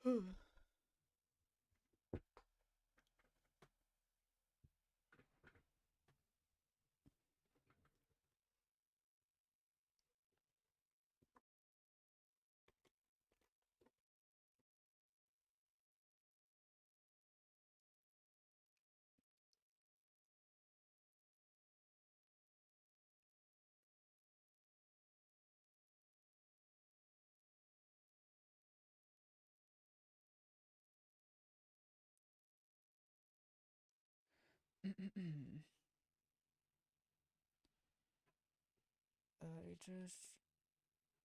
I just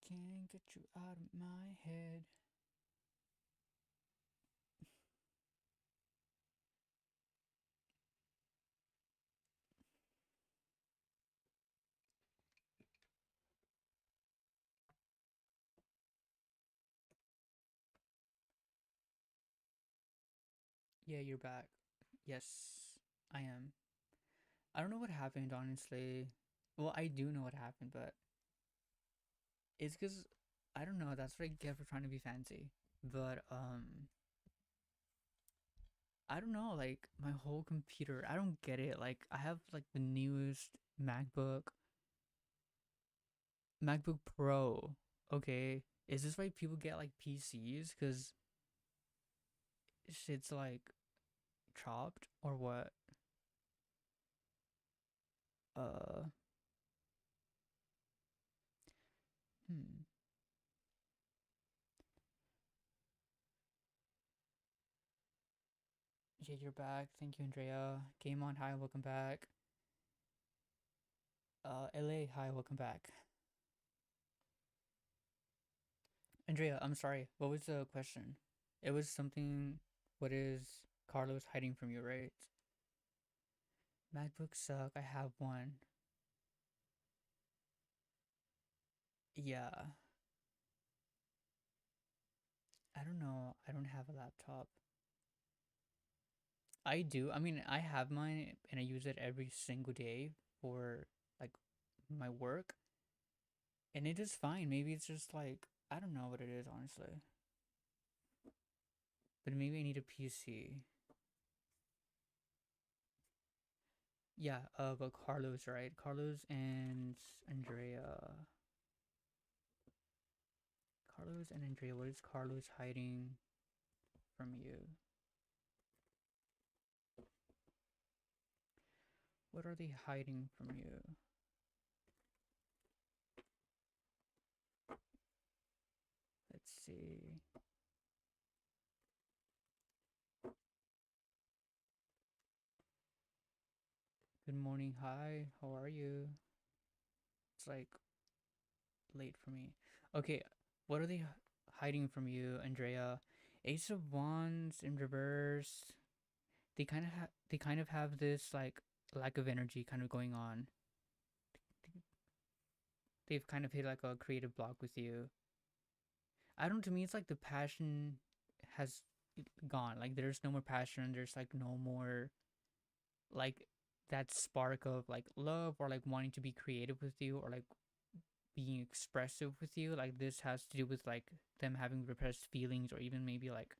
can't get you out of my head. Yeah, you're back. Yes, I am. I don't know what happened, honestly. Well, I do know what happened, but it's because I don't know. That's what I get for trying to be fancy. But I don't know. Like my whole computer, I don't get it. Like I have like the newest MacBook Pro. Okay, is this why people get like PCs? Because shit's like chopped or what? Uh, hmm. Yeah, you're back. Thank you, Andrea. Game on. Hi, welcome back. LA. Hi, welcome back. Andrea, I'm sorry. What was the question? It was something. What is Carlos hiding from you, right? MacBooks suck. I have one. Yeah. I don't know. I don't have a laptop. I do. I mean, I have mine and I use it every single day for like my work, and it is fine. Maybe it's just like I don't know what it is, honestly. But maybe I need a PC. Yeah, but Carlos, right? Carlos and Andrea. Carlos and Andrea, what is Carlos hiding from you? What are they hiding from you? Let's see. Good morning. Hi. How are you? It's like late for me. Okay, what are they hiding from you, Andrea? Ace of Wands in reverse. They kind of have this like lack of energy kind of going on. They've kind of hit like a creative block with you. I don't. To me, it's like the passion has gone. Like there's no more passion. There's like no more like that spark of like love or like wanting to be creative with you or like being expressive with you. Like this has to do with like them having repressed feelings or even maybe like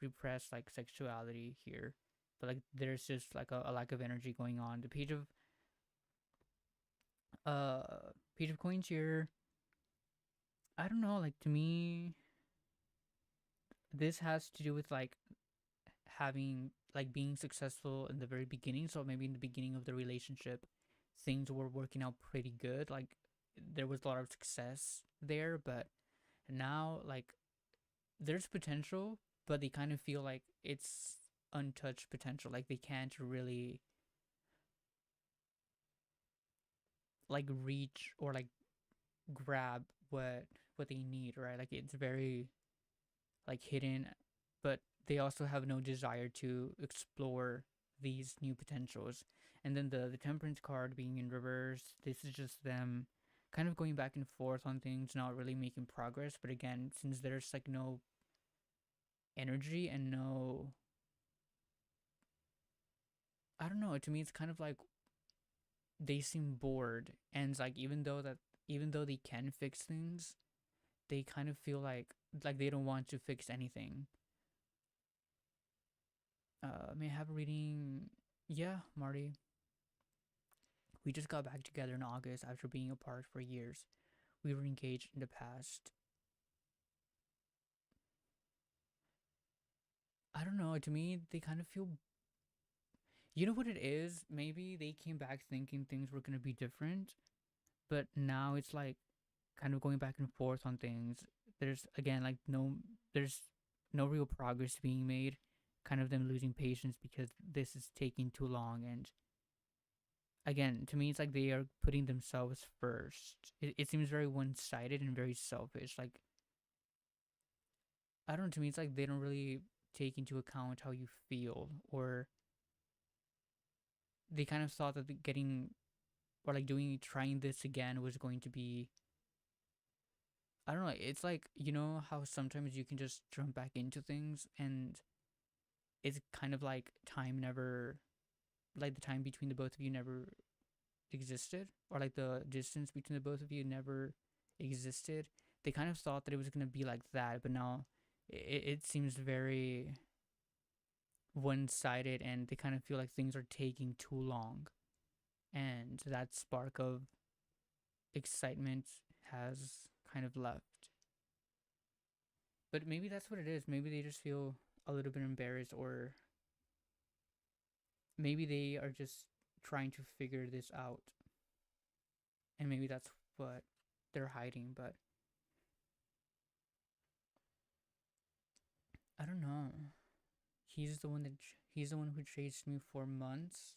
repressed like sexuality here. But like there's just like a lack of energy going on. The page of coins here. I don't know. Like to me, this has to do with like having like being successful in the very beginning. So maybe in the beginning of the relationship, things were working out pretty good. Like there was a lot of success there, but now like there's potential, but they kind of feel like it's untouched potential. Like they can't really like reach or like grab what they need, right? Like it's very like hidden, but they also have no desire to explore these new potentials. And then the temperance card being in reverse, this is just them kind of going back and forth on things, not really making progress. But again, since there's like no energy and no, I don't know, to me it's kind of like they seem bored, and it's like even though they can fix things, they kind of feel like they don't want to fix anything. May I have a reading? Yeah, Marty. We just got back together in August after being apart for years. We were engaged in the past. I don't know. To me, they kind of feel. You know what it is? Maybe they came back thinking things were gonna be different, but now it's like kind of going back and forth on things. There's again like there's no real progress being made. Kind of them losing patience because this is taking too long. And again, to me, it's like they are putting themselves first. It seems very one sided and very selfish. Like I don't know. To me, it's like they don't really take into account how you feel, or they kind of thought that getting or like doing trying this again was going to be. I don't know. It's like how sometimes you can just jump back into things, and it's kind of like time never, like the time between the both of you never existed, or like the distance between the both of you never existed. They kind of thought that it was gonna be like that, but now it seems very one-sided, and they kind of feel like things are taking too long, and that spark of excitement has kind of left. But maybe that's what it is. Maybe they just feel a little bit embarrassed, or maybe they are just trying to figure this out, and maybe that's what they're hiding. But I don't know. He's the one who chased me for months.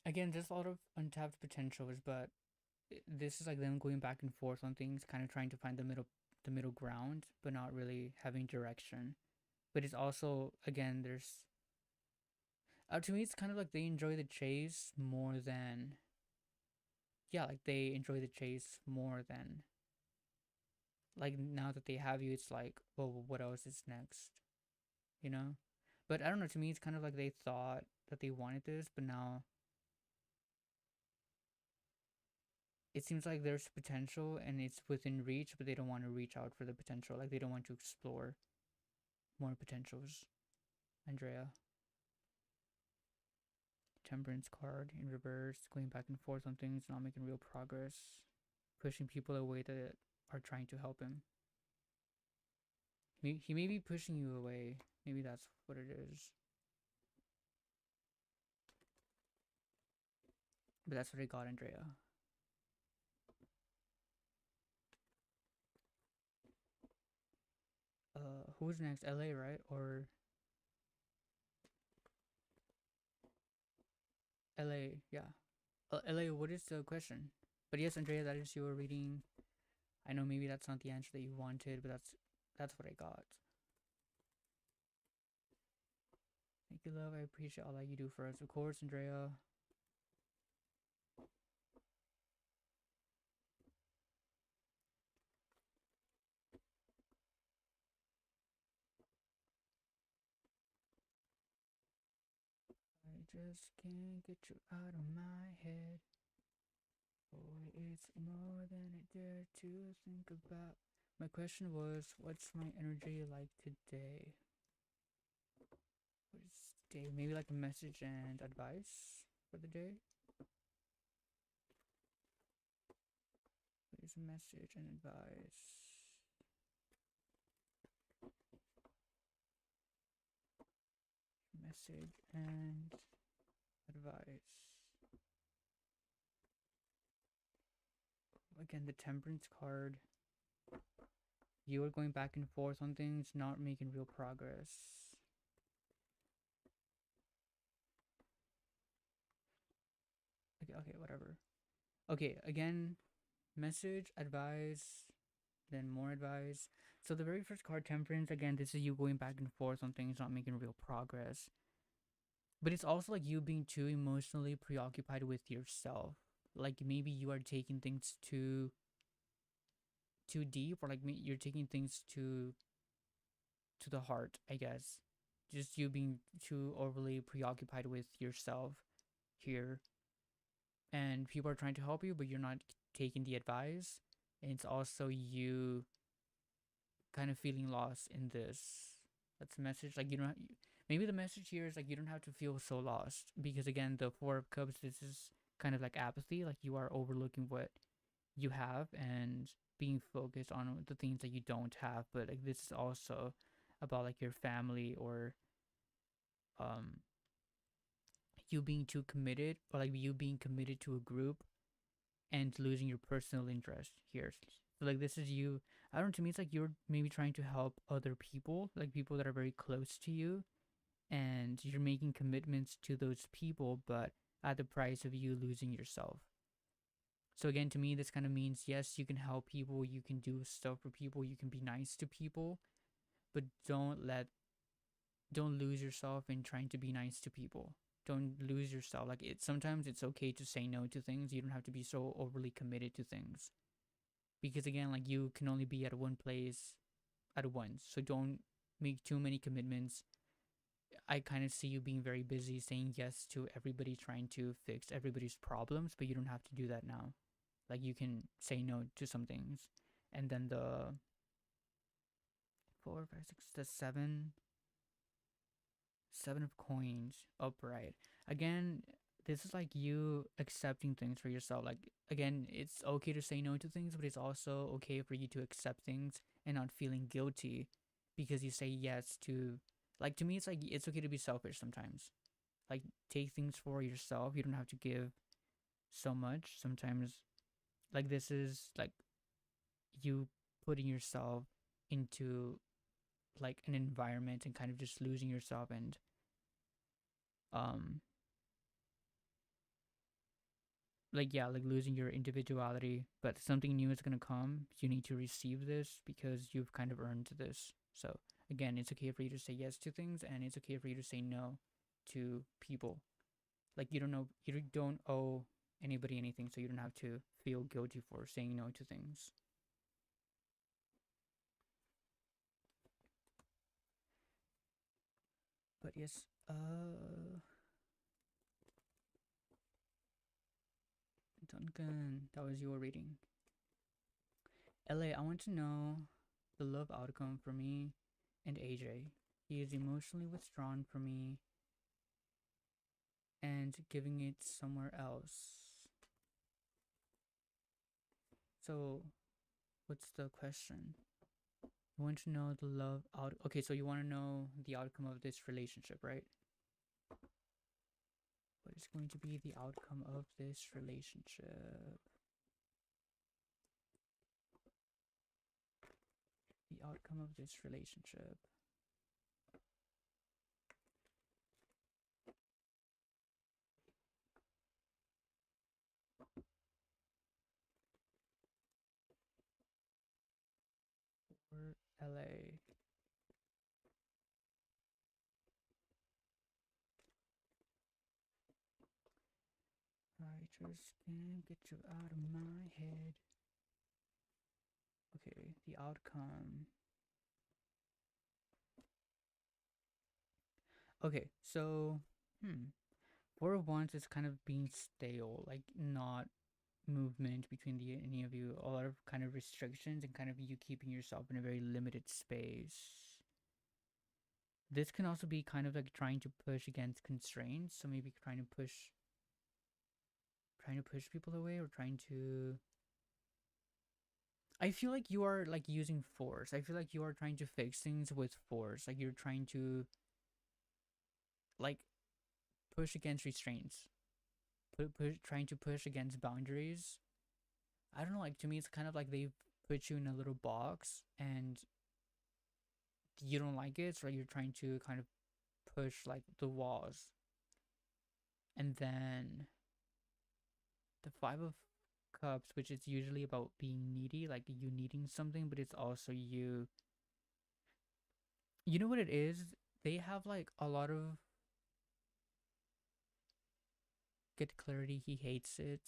Again, just a lot of untapped potentials, but this is like them going back and forth on things, kind of trying to find the middle ground, but not really having direction. But it's also again, there's to me, it's kind of like they enjoy the chase more than like they enjoy the chase more than like now that they have you. It's like, well, what else is next, you know? But I don't know. To me, it's kind of like they thought that they wanted this, but now it seems like there's potential and it's within reach, but they don't want to reach out for the potential. Like they don't want to explore more potentials. Andrea, temperance card in reverse, going back and forth on things, not making real progress, pushing people away that are trying to help him. He may be pushing you away. Maybe that's what it is. But that's what I got, Andrea. Who's next? LA, right? Or LA, yeah. LA, what is the question? But yes, Andrea, that is your reading. I know maybe that's not the answer that you wanted, but that's what I got. Thank you, love. I appreciate all that you do for us. Of course, Andrea. I just can't get you out of my head. Boy, it's more than I dare to think about. My question was, what's my energy like today? What is day? Maybe like a message and advice for the day? What is a message and advice? Message and advice. Again, the temperance card. You are going back and forth on things, not making real progress. Okay, whatever. Okay, again, message, advice, then more advice. So the very first card, temperance, again, this is you going back and forth on things, not making real progress. But it's also like you being too emotionally preoccupied with yourself. Like maybe you are taking things too deep, or like you're taking things to the heart, I guess. Just you being too overly preoccupied with yourself here, and people are trying to help you, but you're not taking the advice. And it's also you kind of feeling lost in this. That's a message. Like you don't. Maybe the message here is like you don't have to feel so lost because again, the Four of Cups. This is kind of like apathy. Like you are overlooking what you have and being focused on the things that you don't have. But like this is also about like your family or um you being too committed or like you being committed to a group and losing your personal interest here. So like this is you. I don't know. To me, it's like you're maybe trying to help other people, like people that are very close to you, and you're making commitments to those people, but at the price of you losing yourself. So again, to me, this kind of means yes, you can help people, you can do stuff for people, you can be nice to people, but don't lose yourself in trying to be nice to people. Don't lose yourself. Like it sometimes it's okay to say no to things. You don't have to be so overly committed to things. Because again, like you can only be at one place at once. So don't make too many commitments. I kind of see you being very busy saying yes to everybody, trying to fix everybody's problems, but you don't have to do that now. Like you can say no to some things. And then the four, five, six, the seven of coins upright. Again, this is like you accepting things for yourself. Like again, it's okay to say no to things, but it's also okay for you to accept things and not feeling guilty because you say yes to, like, to me it's like it's okay to be selfish sometimes. Like take things for yourself. You don't have to give so much. Sometimes like this is like you putting yourself into like an environment and kind of just losing yourself and um like yeah, like losing your individuality, but something new is going to come. You need to receive this because you've kind of earned this. So again, it's okay for you to say yes to things and it's okay for you to say no to people. Like you don't owe anybody anything, so you don't have to feel guilty for saying no to things. But yes, Duncan, that was your reading. LA, I want to know the love outcome for me and AJ. He is emotionally withdrawn from me and giving it somewhere else. So, what's the question? You want to know the love out. Okay, so you want to know the outcome of this relationship, right? What is going to be the outcome of this relationship? The outcome of this relationship. Or LA. I just can't get you out of my head. Okay, the outcome. Okay, so, Four of Wands is kind of being stale, like not movement between the any of you, a lot of kind of restrictions and kind of you keeping yourself in a very limited space. This can also be kind of like trying to push against constraints, so maybe trying to push people away or trying to I feel like you are like using force. I feel like you are trying to fix things with force. Like you're trying to like push against restraints. Trying to push against boundaries. I don't know, like to me it's kind of like they've put you in a little box and you don't like it, so you're trying to kind of push like the walls. And then the Five of Cups, which is usually about being needy, like you needing something, but it's also you know what it is? They have like a lot of get clarity, he hates it.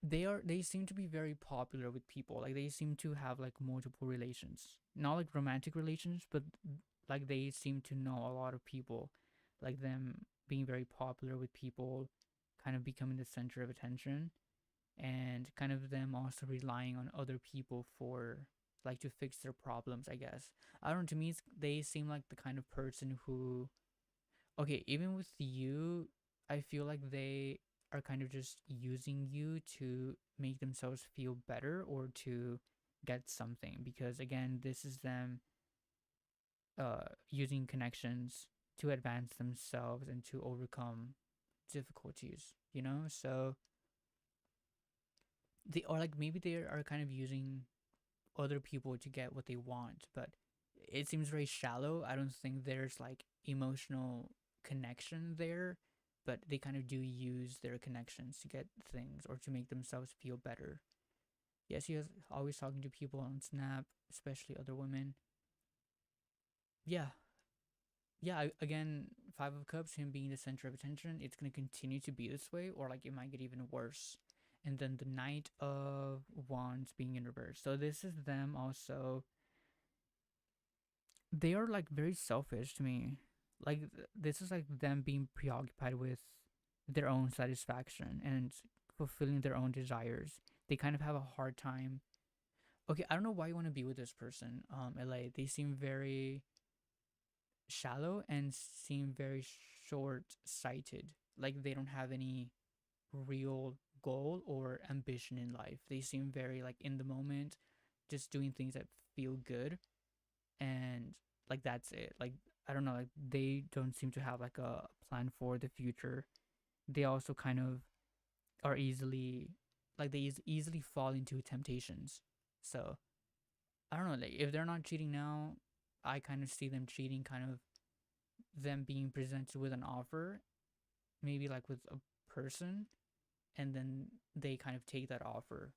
They seem to be very popular with people. Like they seem to have like multiple relations. Not like romantic relations, but like they seem to know a lot of people. Like them being very popular with people, kind of becoming the center of attention, and kind of them also relying on other people for like to fix their problems, I guess. I don't know, to me they seem like the kind of person who, okay, even with you, I feel like they are kind of just using you to make themselves feel better or to get something, because again, this is them using connections to advance themselves and to overcome difficulties, you know? So they, or like maybe they are kind of using other people to get what they want, but it seems very shallow. I don't think there's like emotional connection there, but they kind of do use their connections to get things or to make themselves feel better. Yes, he is always talking to people on Snap, especially other women. Yeah, yeah. Again, Five of Cups, him being the center of attention, it's gonna continue to be this way, or like it might get even worse. And then the Knight of Wands being in reverse. So this is them also. They are like very selfish to me. Like this is like them being preoccupied with their own satisfaction and fulfilling their own desires. They kind of have a hard time. Okay, I don't know why you want to be with this person. LA. They seem very shallow and seem very short-sighted. Like they don't have any real goal or ambition in life. They seem very like in the moment, just doing things that feel good, and like that's it. Like I don't know, like they don't seem to have like a plan for the future. They also kind of are easily, like they easily fall into temptations. So I don't know, like if they're not cheating now, I kind of see them cheating, kind of them being presented with an offer, maybe like with a person, and then they kind of take that offer.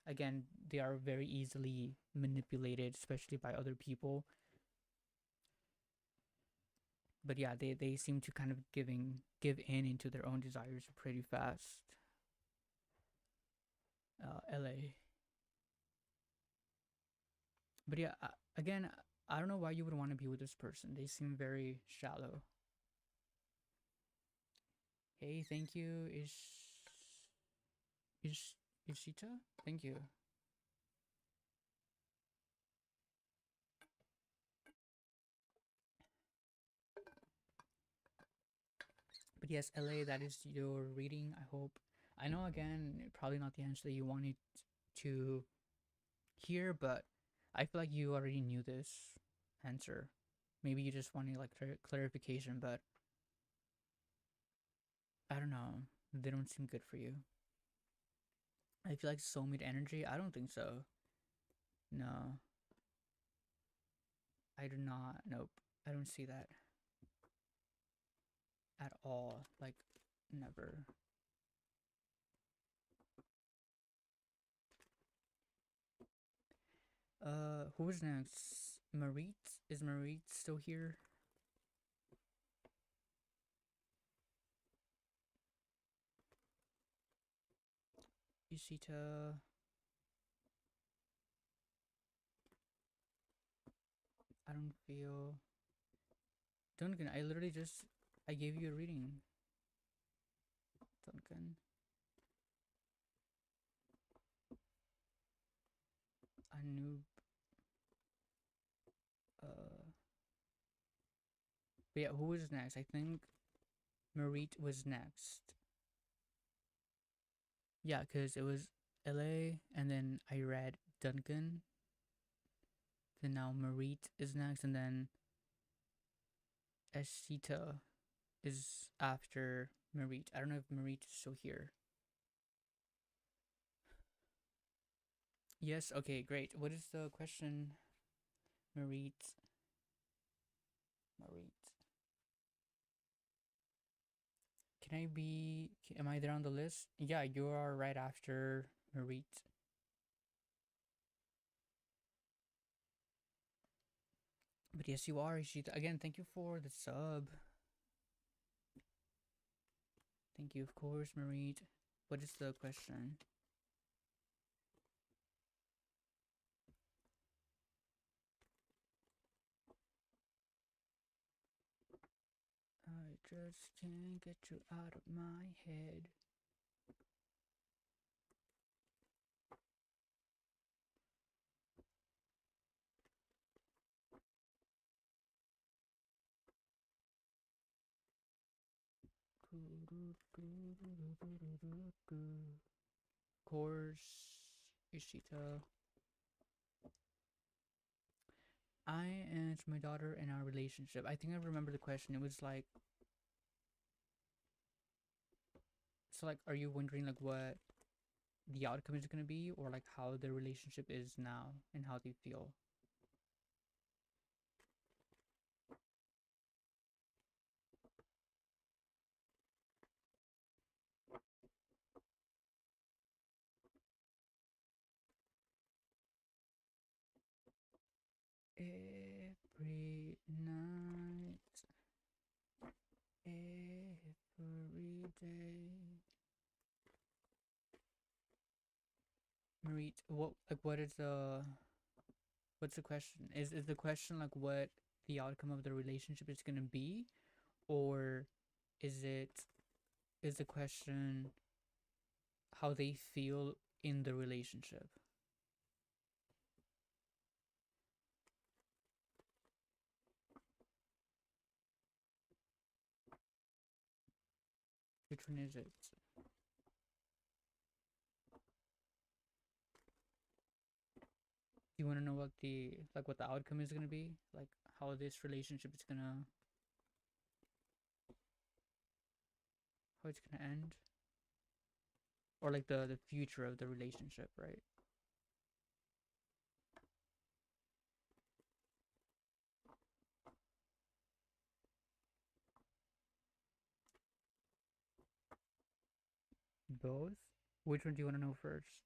Again, they are very easily manipulated, especially by other people. But yeah, they seem to kind of give in into their own desires pretty fast. LA. But yeah, again, I don't know why you would want to be with this person. They seem very shallow. Hey, thank you, Ish Ishita. Thank you. But yes, LA, that is your reading. I hope. I know again, probably not the answer that you wanted to hear, but I feel like you already knew this answer. Maybe you just wanted like clarification, but I don't know. They don't seem good for you. I feel like soulmate energy. I don't think so. No, I do not. Nope. I don't see that at all. Like, never. Who is next? Marit? Is Marit still here? Ishita. I don't feel. Duncan, I literally just. I gave you a reading. Duncan. A noob. Uh. But yeah, who was next? I think Marit was next. Yeah, because it was LA, and then I read Duncan. Then now Marit is next, and then Ashita is after Marit. I don't know if Marit is still here. Yes, okay, great. What is the question, Marit? Marit. Can I be. Am I there on the list? Yeah, you are right after Marit. But yes, you are, Ishita. Again, thank you for the sub. Thank you, of course, Marit. What is the question? I just can't get you out of my head. Course Ishita. I and my daughter in our relationship. I think I remember the question. It was like, so like, are you wondering like what the outcome is gonna be, or like how the relationship is now and how they feel? Every night, every day. Marie, what is what's the question? Is the question like what the outcome of the relationship is gonna be, or is it is the question how they feel in the relationship? Which one is it? Do you want to know what the like what the outcome is gonna be? Like how this relationship is gonna how it's gonna end, or like the future of the relationship, right? Both. Which one do you want to know first?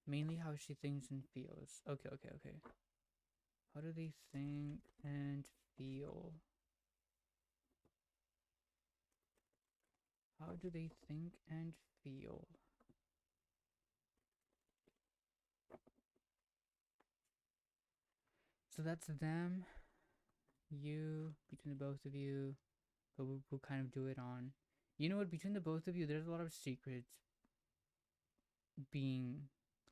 Mainly how she thinks and feels. Okay, okay, okay. How do they think and feel? How do they think and feel? So that's them, you, between the both of you, but we'll kind of do it on. You know what? Between the both of you, there's a lot of secrets being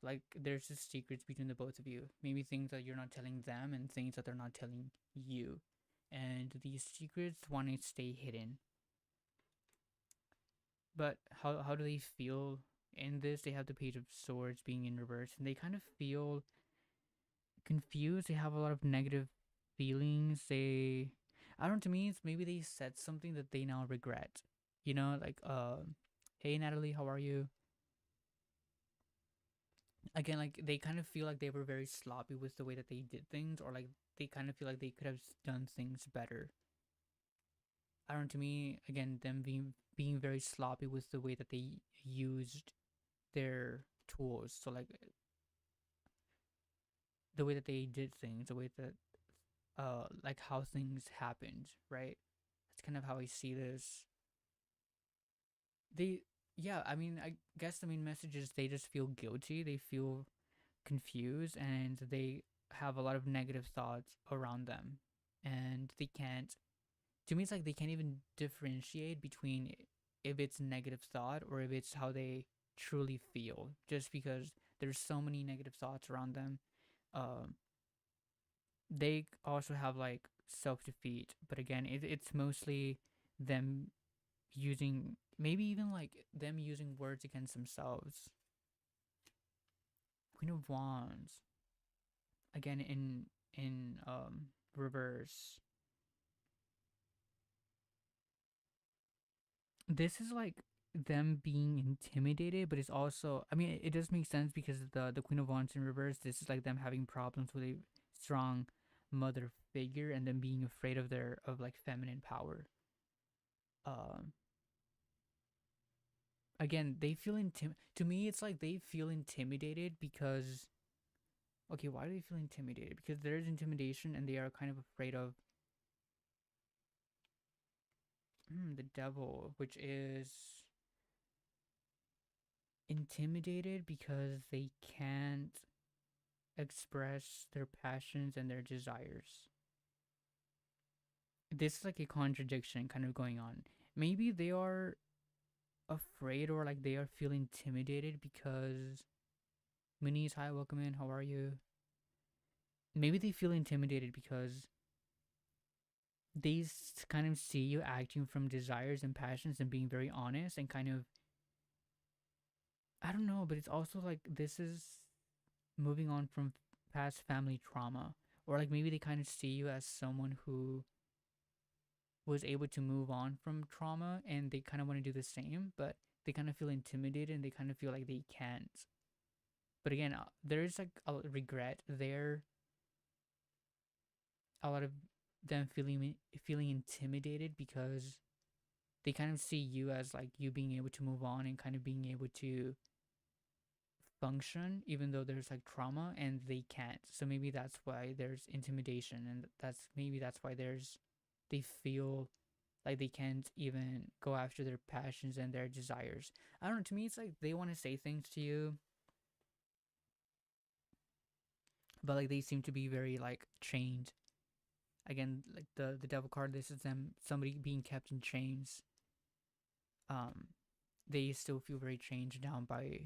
like there's just secrets between the both of you. Maybe things that you're not telling them and things that they're not telling you. And these secrets want to stay hidden. But how do they feel in this? They have the Page of Swords being in reverse, and they kind of feel confused. They have a lot of negative feelings. I don't know, to me, it's maybe they said something that they now regret. You know, like, hey Natalie, how are you? Again, like they kind of feel like they were very sloppy with the way that they did things, or like they kind of feel like they could have done things better. I don't know, to me, again, them being very sloppy with the way that they used their tools. So like the way that they did things, the way that like how things happened, right? That's kind of how I see this. They Yeah, I mean, I guess the main message is they just feel guilty, they feel confused, and they have a lot of negative thoughts around them. And they can't, to me, it's like they can't even differentiate between if it's negative thought or if it's how they truly feel, just because there's so many negative thoughts around them. Um, they also have like self defeat, but again, it's mostly them using, maybe even like them using words against themselves. Queen of Wands, again in reverse. This is like them being intimidated, but it's also, I mean, it does make sense because the Queen of Wands in reverse. This is like them having problems with a strong mother figure and them being afraid of their of like feminine power. Um, Again, they feel to me it's like they feel intimidated because, okay, why do they feel intimidated? Because there is intimidation and they are kind of afraid of the devil, which is intimidated because they can't express their passions and their desires. This is like a contradiction kind of going on. Maybe they are afraid or like they are feel intimidated because Minis, hi, welcome in, how are you? Maybe they feel intimidated because kind of see you acting from desires and passions and being very honest and kind of, I don't know, but it's also like this is moving on from past family trauma, or like maybe they kind of see you as someone who was able to move on from trauma and they kind of want to do the same, but they kind of feel intimidated and they kind of feel like they can't. But again, there is like a regret there, a lot of them feeling intimidated because they kind of see you as like you being able to move on and kind of being able to function even though there's like trauma and they can't. So maybe that's why there's intimidation, and that's why there's they feel like they can't even go after their passions and their desires. I don't know, to me it's like they want to say things to you, but like they seem to be very like chained. Again, like the devil card, this is them, somebody being kept in chains. um they still feel very chained down by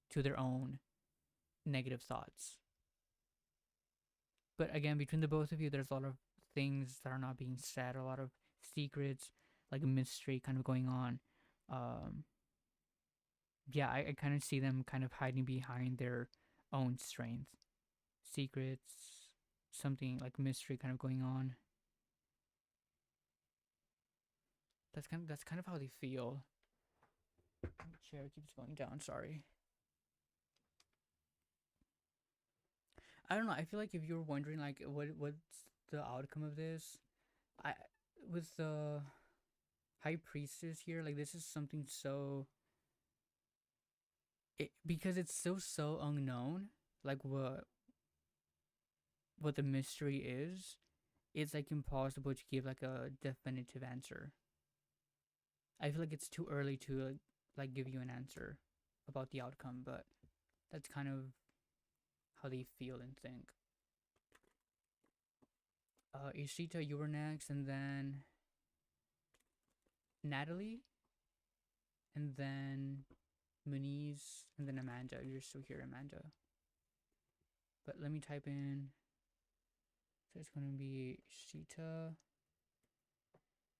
to their own negative thoughts. But again, between the both of you, there's a lot of things that are not being said, a lot of secrets, like a mystery kind of going on. Um, yeah, I kind of see them kind of hiding behind their own strength, secrets, something like mystery kind of going on. That's kind of how they feel. My chair keeps going down. Sorry. I don't know. I feel like if you're wondering like what's the outcome of this, I with the high priestess here, like this is something so because it's so unknown, like what the mystery is. It's like impossible to give like a definitive answer. I feel like it's too early to like give you an answer about the outcome, but that's kind of how they feel and think. Ishita, you were next, and then Natalie, and then Muniz, and then Amanda. You're still here, Amanda. But let me type in. So it's going to be Ishita,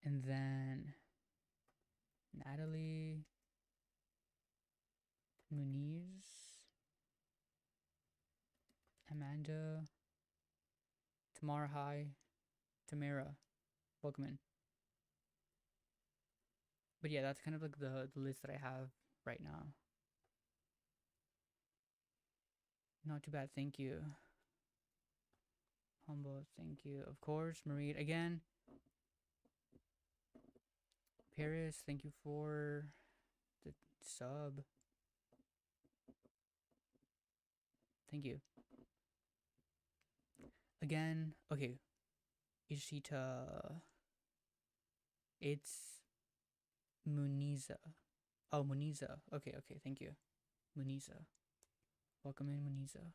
and then Natalie, Muniz, Amanda, Tamara. Hi, Tamara. Welcome in. But yeah, that's kind of like the list that I have right now. Not too bad, thank you. Humble, thank you. Of course, Marie again. Paris, thank you for the sub. Thank you. Again, okay. Ishita. It's Muniza. Oh, Muniza. Okay, thank you. Muniza. Welcome in, Muniza.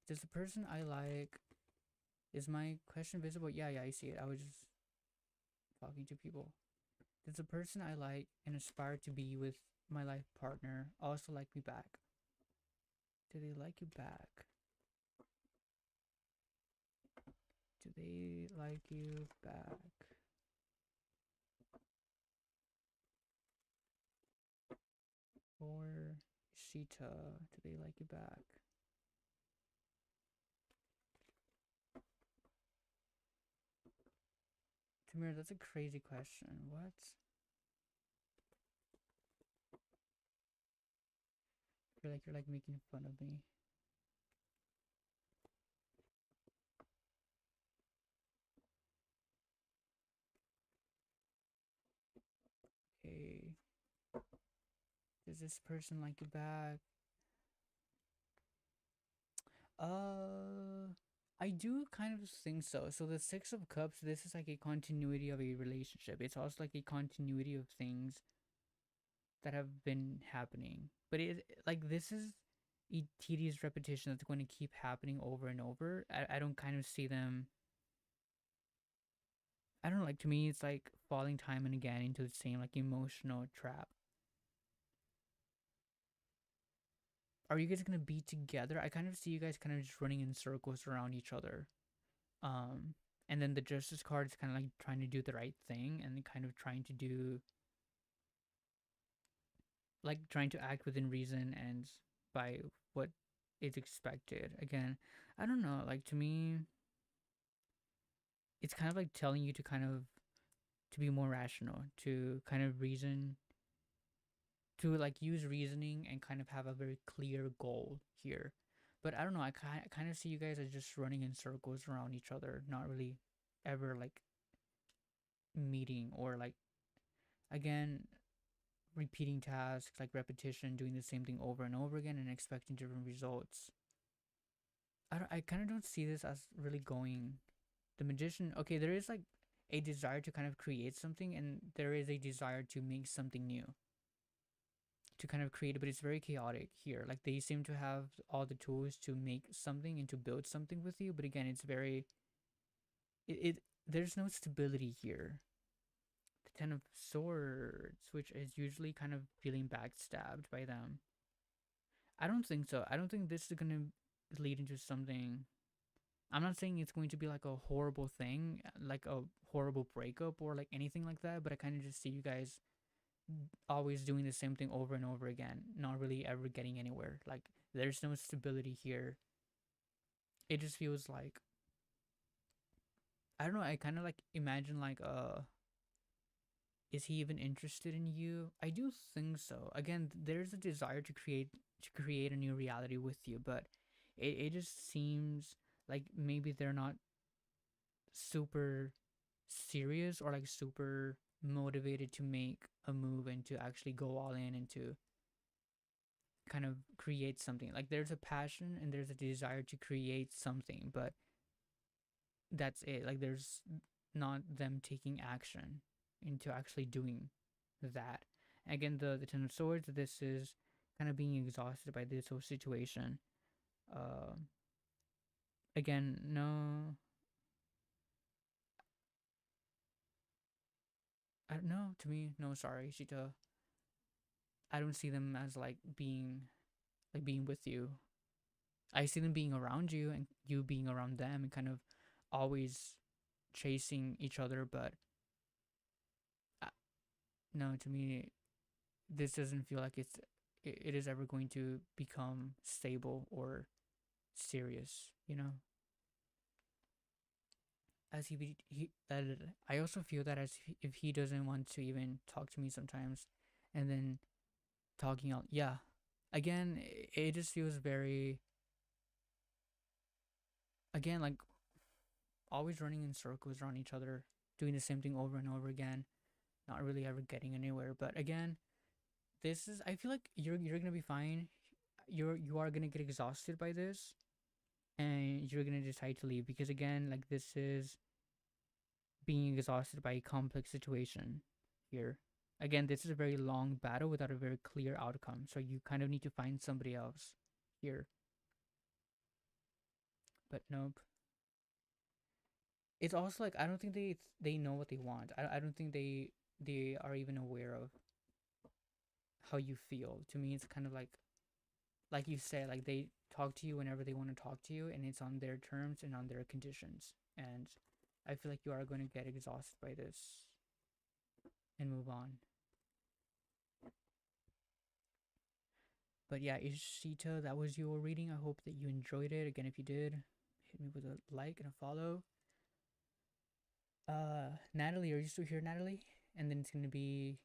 Does the person I like. Is my question visible? Yeah, I see it. I was just talking to people. Does the person I like and aspire to be with my life partner also like me back? Do they like you back? Do they like you back? Or Shita, do they like you back? Tamir, that's a crazy question. What? You're like making fun of me. Okay. Does this person like you back? Uh, I do kind of think so. So the Six of Cups, this is like a continuity of a relationship. It's also like a continuity of things that have been happening. But it like this is a tedious repetition that's going to keep happening over and over. I don't kind of see them. I don't know, like to me it's like falling time and again into the same like emotional trap. Are you guys gonna be together? I kind of see you guys kind of just running in circles around each other. Um And then the justice card is kind of like trying to do the right thing and kind of trying to do like trying to act within reason and by what is expected. Again, I don't know, like to me it's kind of like telling you to kind of to be more rational, to kind of reason, to like use reasoning and kind of have a very clear goal here. But I don't know, I kind of see you guys as just running in circles around each other, not really ever like meeting or like again repeating tasks, like repetition, doing the same thing over and over again and expecting different results. I kind of don't see this as really going. The magician, okay, there is like a desire to kind of create something and there is a desire to make something new, to kind of create, but it's very chaotic here. Like they seem to have all the tools to make something and to build something with you, but again, it's very it there's no stability here. The Ten of Swords, which is usually kind of feeling backstabbed by them. I don't think so. I don't think this is gonna lead into something. I'm not saying it's going to be like a horrible thing, like a horrible breakup or like anything like that, but I kind of just see you guys always doing the same thing over and over again, not really ever getting anywhere. Like there's no stability here. It just feels like I don't know, I kind of like imagine like is he even interested in you? I do think so. Again, there's a desire to create a new reality with you, but it just seems like maybe they're not super serious or like super motivated to make a move and to actually go all in and to kind of create something. Like there's a passion and there's a desire to create something, but that's it. Like there's not them taking action into actually doing that. Again, the Ten of Swords, this is kind of being exhausted by this whole situation. Um, Again, no, I don't know. To me, no, sorry, Shita. I don't see them as like being with you. I see them being around you and you being around them and kind of always chasing each other. But uh, no, to me, this doesn't feel like it is ever going to become stable or serious. You know, as he that I also feel that as if he doesn't want to even talk to me sometimes, and then talking out, yeah, again, it just feels very again like always running in circles around each other, doing the same thing over and over again, not really ever getting anywhere. But again, this is I feel like you're gonna be fine. You are gonna get exhausted by this, and you're gonna decide to leave because again, like this is being exhausted by a complex situation here. Again, this is a very long battle without a very clear outcome. So you kind of need to find somebody else here. But nope. It's also like I don't think they know what they want. I don't think they are even aware of how you feel. To me, it's kind of like you said, like they talk to you whenever they want to talk to you, and it's on their terms and on their conditions. And I feel like you are going to get exhausted by this and move on. But yeah, Ishita, that was your reading. I hope that you enjoyed it. Again, if you did, hit me with a like and a follow. Natalie, are you still here, Natalie? And then it's gonna be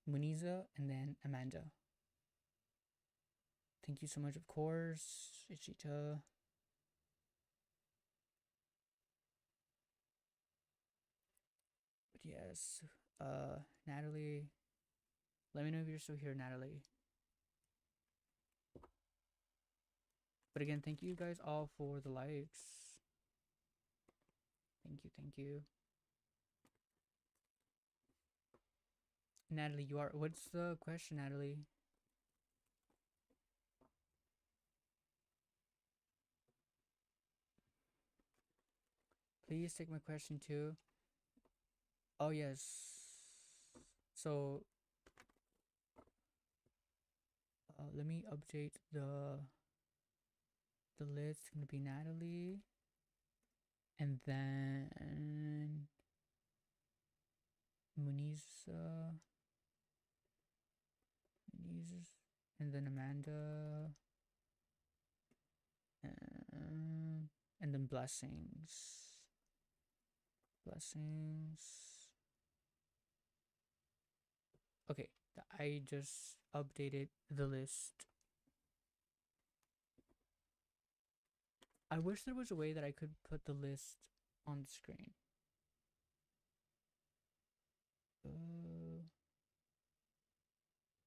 Muniza and then Amanda. Thank you so much, of course, Ishita. But yes, Natalie, let me know if you're still here, Natalie. But again, thank you guys all for the likes. Thank you, thank you. Natalie, you are. What's the question, Natalie? Please take my question too. Oh yes. So let me update the list. It's gonna be Natalie. And then Muniz, Muniz, and then Amanda, and then blessings. Blessings. Okay, I just updated the list. I wish there was a way that I could put the list on the screen. Uh,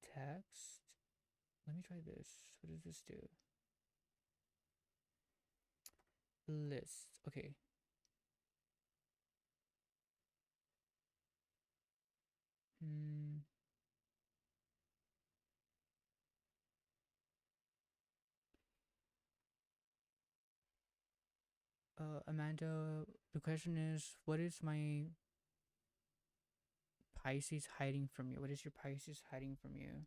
Text. Let me try this. What does this do? List. Okay. Hmm. Amanda, the question is, what is my Pisces hiding from you? What is your Pisces hiding from you?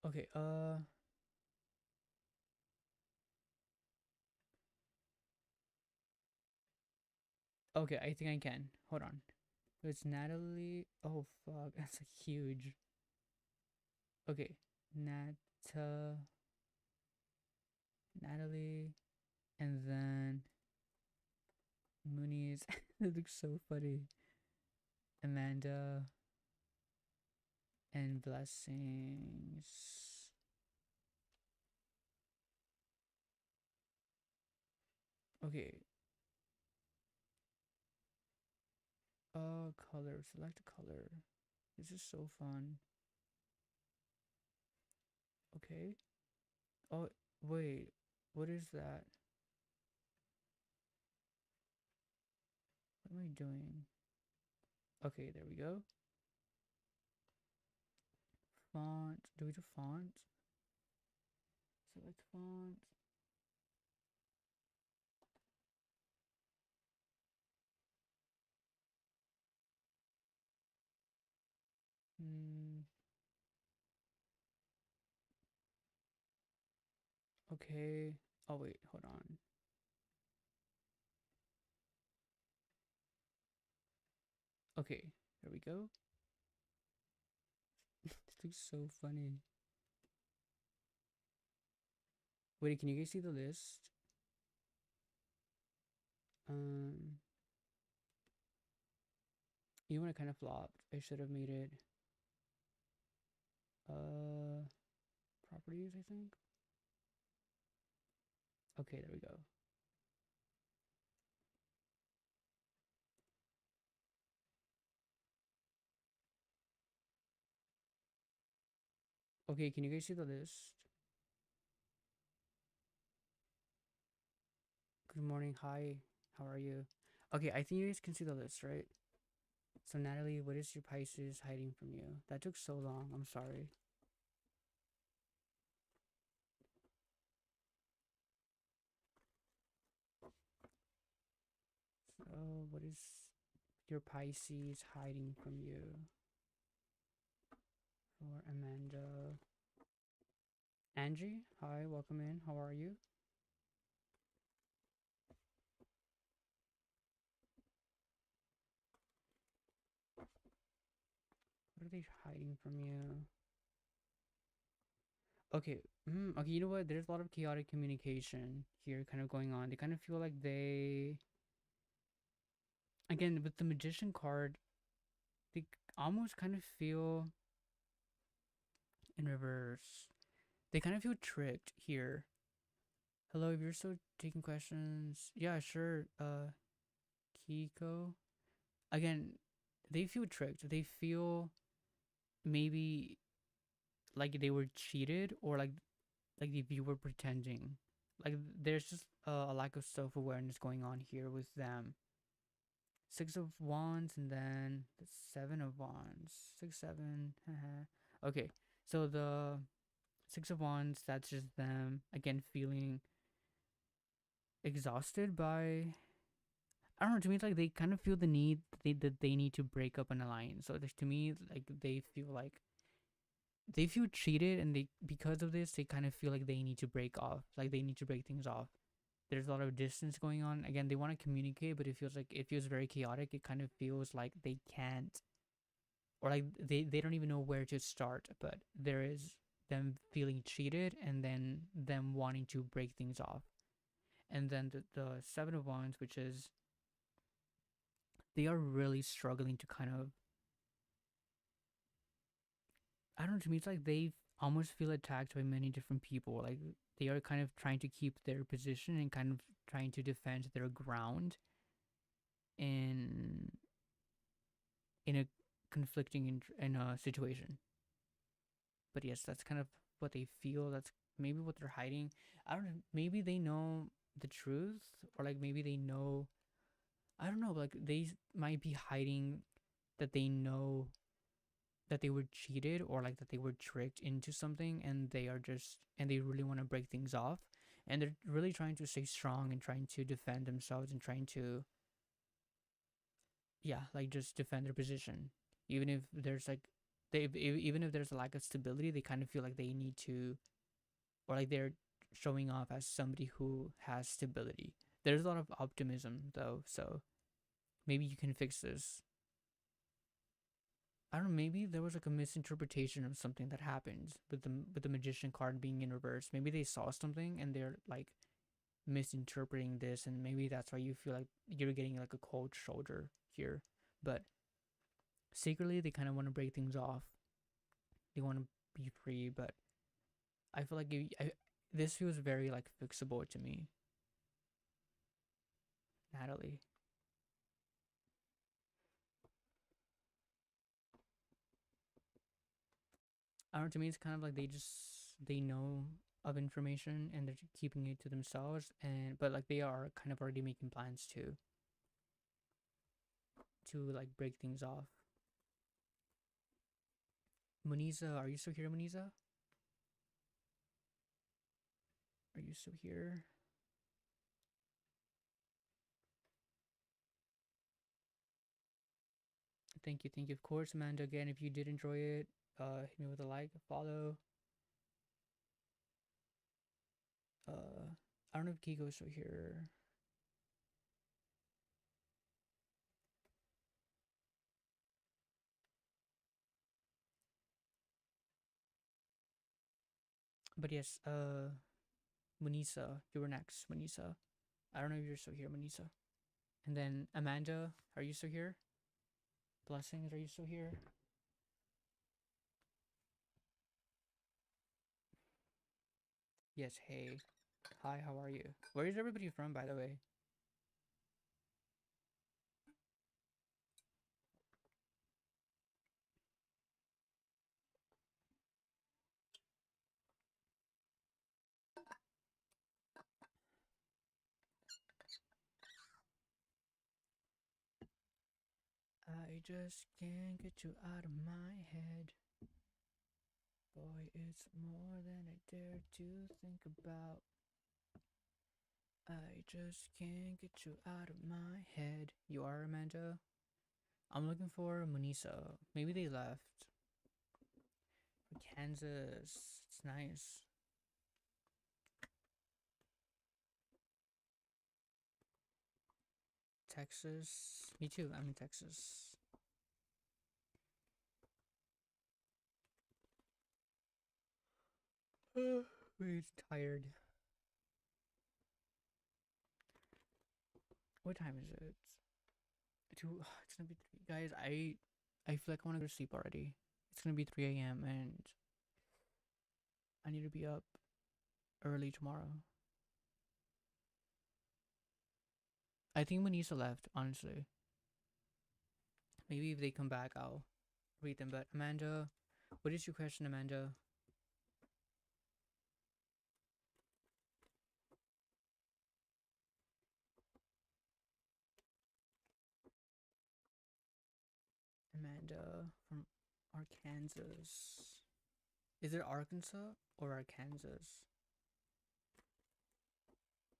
Okay, okay, I think I can. Hold on. It's Natalie. Oh, fuck. That's like huge. Okay. Natalie, and then Muniz. That looks so funny. Amanda, and blessings. Okay. Color. Select a color. This is so fun. Okay. Oh, wait. What is that? What am I doing? Okay, there we go. Font. Do we do font? Select font. Hmm. Okay. Oh, wait. Hold on. Okay. There we go. This looks so funny. Wait, can you guys see the list? Um, you know what? I kind of flopped. I should have made it. Uh, Properties, I think. Okay, there we go. Okay, can you guys see the list? Good morning. Hi. How are you? Okay, I think you guys can see the list, right? So, Natalie, what is your Pisces hiding from you? That took so long. I'm sorry. So, what is your Pisces hiding from you? For Amanda. Angie, hi, welcome in. How are you? What are they hiding from you? Okay, okay, you know what? There's a lot of chaotic communication here kind of going on. They kind of feel like again, with the Magician card, they almost kind of feel in reverse. They kind of feel tricked here. Hello, if you're still taking questions, yeah, sure. Kiko. Again, they feel tricked. They feel maybe like they were cheated, or like the viewer pretending. Like there's just a lack of self awareness going on here with them. Six of Wands, and then the Seven of Wands. Six, seven. Okay, so the Six of Wands, that's just them again feeling exhausted by. I don't know. To me, it's like they kind of feel the need that they need to break up an alliance. So to me, like they feel cheated, and they because of this, they kind of feel like they need to break off. Like they need to break things off. There's a lot of distance going on. Again, they want to communicate, but it feels very chaotic. It kind of feels like they can't, or like they don't even know where to start. But there is them feeling cheated, and then them wanting to break things off. And then the Seven of Wands, which is they are really struggling to kind of, I don't know, to me it's like they almost feel attacked by many different people. Like they are kind of trying to keep their position and kind of trying to defend their ground in a conflicting in a situation. But yes, that's kind of what they feel. That's maybe what they're hiding. I don't know. Maybe they know the truth, or like maybe they know. I don't know. Like they might be hiding that they know that they were cheated, or like that they were tricked into something, and they really want to break things off, and they're really trying to stay strong and trying to defend themselves and trying to, yeah, like just defend their position, even if there's like even if there's a lack of stability, they kind of feel like they need to, or like they're showing off as somebody who has stability. There's a lot of optimism though, so maybe you can fix this. I don't know, maybe there was like a misinterpretation of something that happened with the magician card being in reverse. Maybe they saw something and they're like misinterpreting this, and maybe that's why you feel like you're getting like a cold shoulder here. But secretly they kind of want to break things off. They want to be free, but I feel like this feels very like fixable to me, Natalie. I don't know, to me it's kind of like they know of information and they're keeping it to themselves, and but like they are kind of already making plans to like break things off. Muniza, are you still here, Muniza? Are you still here? Thank you, thank you. Of course, Amanda. Again, if you did enjoy it, hit me with a like, a follow. I don't know if Kiko's still here, but yes, Munisa, you were next, Munisa. I don't know if you're still here, Munisa. And then Amanda, are you still here? Blessings, are you still here? Yes, hey. Hi, how are you? Where is everybody from, by the way? I just can't get you out of my head. Boy, it's more than I dare to think about. I just can't get you out of my head. You are Amanda? I'm looking for Munisa. Maybe they left. Kansas. It's nice. Texas. Me too. I'm in Texas. We're tired. What time is it? Two. It's gonna be three. Guys, I feel like I want to go to sleep already. It's gonna be 3 a.m. and I need to be up early tomorrow. I think Manisa left, honestly. Maybe if they come back, I'll read them. But Amanda, what is your question, Amanda? from Arkansas. Is it Arkansas or Arkansas?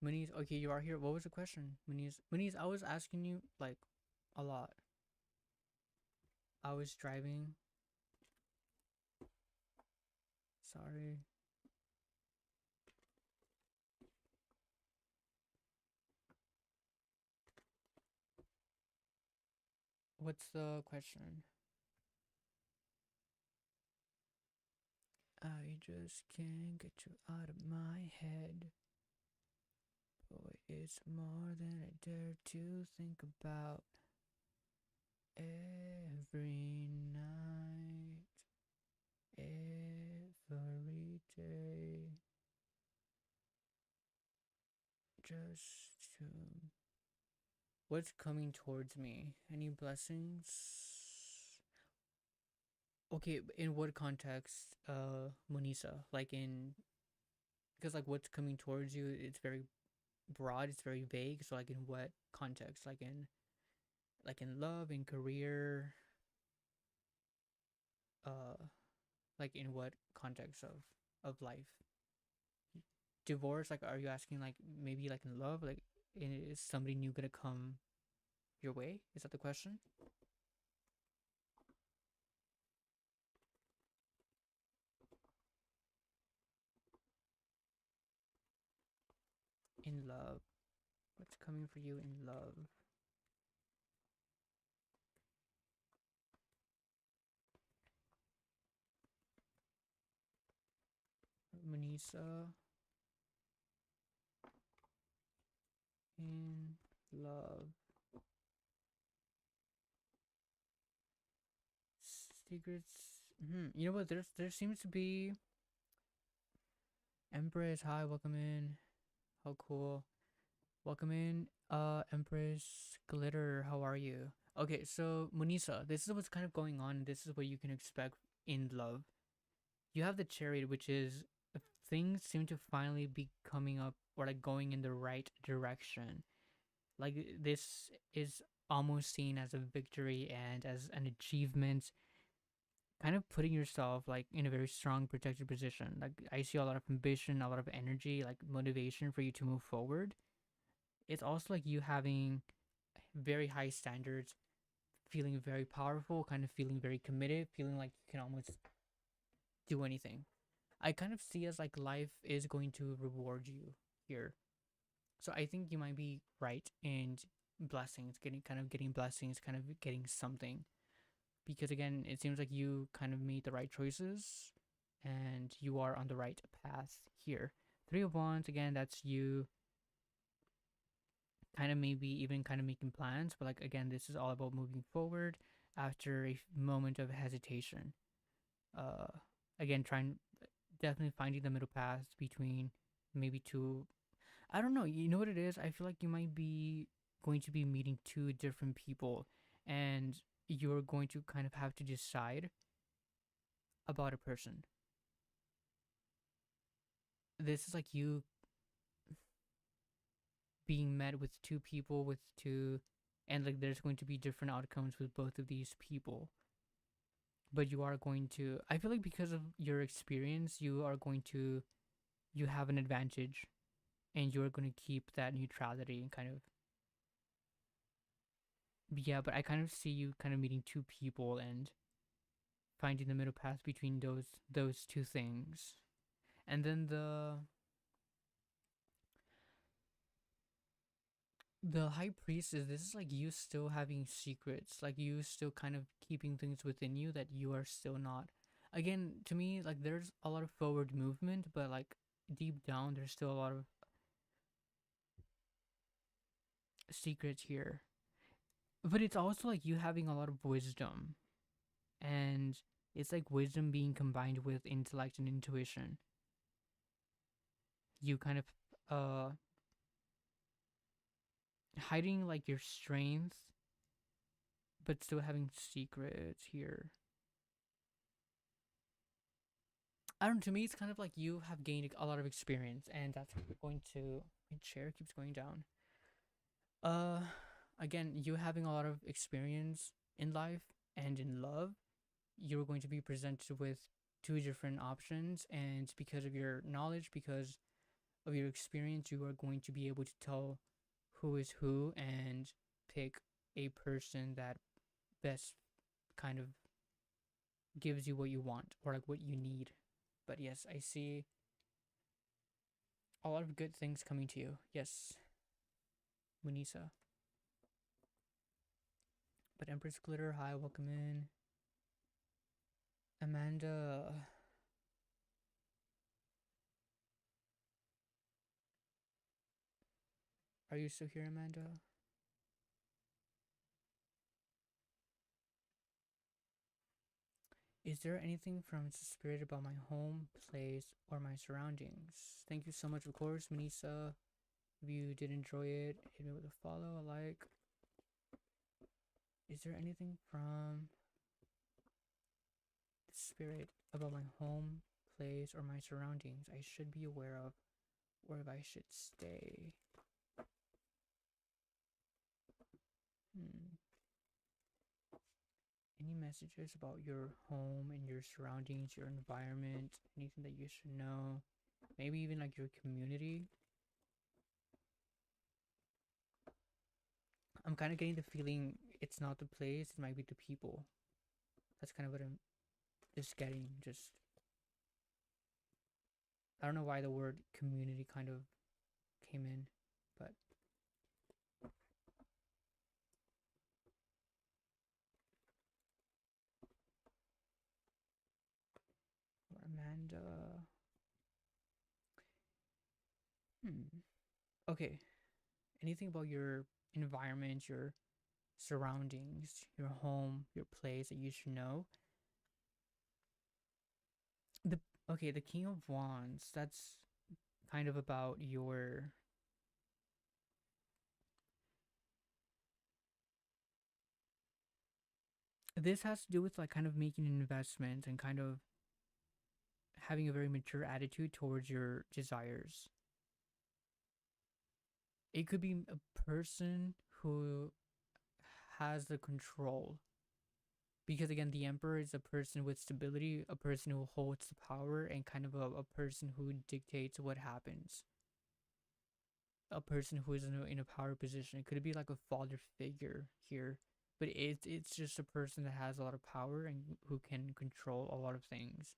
Muniz, okay, you are here. What was the question? Muniz, I was asking you like a lot. I was driving. Sorry. What's the question? I just can't get you out of my head. Boy, it's more than I dare to think about. Every night, every day. Just to. What's coming towards me? Any blessings? Okay, in what context, Munisa? Like in, because like what's coming towards you, it's very broad, it's very vague. So like in what context? Like in love, in career, uh, like in what context of life? Divorce? Like, are you asking like maybe like in love? Like, is somebody new gonna come your way? Is that the question? In love, what's coming for you in love? Manisa in love. Secrets. You know what? There seems to be Empress. Hi, welcome in. How cool. Welcome in. Empress Glitter. How are you? Okay, so Munisa, this is what's kind of going on. This is what you can expect in love. You have the chariot, which is things seem to finally be coming up or like going in the right direction. Like this is almost seen as a victory and as an achievement, kind of putting yourself like in a very strong protected position. Like I see a lot of ambition, a lot of energy, like motivation for you to move forward. It's also like you having very high standards, feeling very powerful, kind of feeling very committed, feeling like you can almost do anything. I kind of see as like life is going to reward you here. So I think you might be right in blessings, getting blessings, kind of getting something. Because again, it seems like you kind of made the right choices and you are on the right path here. Three of Wands, again, that's you kind of maybe even kind of making plans, but like again, this is all about moving forward after a moment of hesitation. Uh, again, trying definitely finding the middle path between maybe two. I don't know. You know what it is? I feel like you might be going to be meeting two different people, and you're going to kind of have to decide about a person. This is like you being met with two people with two, and like there's going to be different outcomes with both of these people. But you are going to, I feel like because of your experience, you have an advantage and you're going to keep that neutrality and kind of, yeah, but I kind of see you kind of meeting two people and finding the middle path between those two things. And then the high priest is, this is like you still having secrets, like you still kind of keeping things within you that you are still not. Again, to me, like there's a lot of forward movement, but like deep down, there's still a lot of secrets here. But it's also like you having a lot of wisdom, and it's like wisdom being combined with intellect and intuition. You kind of uh hiding like your strengths, but still having secrets here. I don't know, to me, it's kind of like you have gained a lot of experience, and that's going to. My chair keeps going down. Uh, Again, you having a lot of experience in life, and in love, you're going to be presented with two different options, and because of your knowledge, because of your experience, you are going to be able to tell who is who and pick a person that best kind of gives you what you want or like what you need. But yes, I see a lot of good things coming to you. Yes, Munisa. But Empress Glitter, hi, welcome in. Amanda. Are you still here, Amanda? Is there anything from Spirit about my home, place, or my surroundings? Thank you so much, of course, Manisa. If you did enjoy it, hit me with a follow, a like. Is there anything from the Spirit about my home, place, or my surroundings I should be aware of, or if I should stay? Hmm. Any messages about your home and your surroundings, your environment, anything that you should know? Maybe even like your community? I'm kind of getting the feeling it's not the place, it might be the people. That's kind of what I'm just getting. Just, I don't know why the word community kind of came in, but Amanda. Hmm. Okay. Anything about your environment, your surroundings, your home, your place that you should know? The Okay, the King of Wands. That's kind of about your. This has to do with like kind of making an investment and kind of having a very mature attitude towards your desires. It could be a person who has the control, because again the emperor is a person with stability, a person who holds the power, and kind of a person who dictates what happens, a person who is in a power position. It could be like a father figure here, but it's just a person that has a lot of power and who can control a lot of things.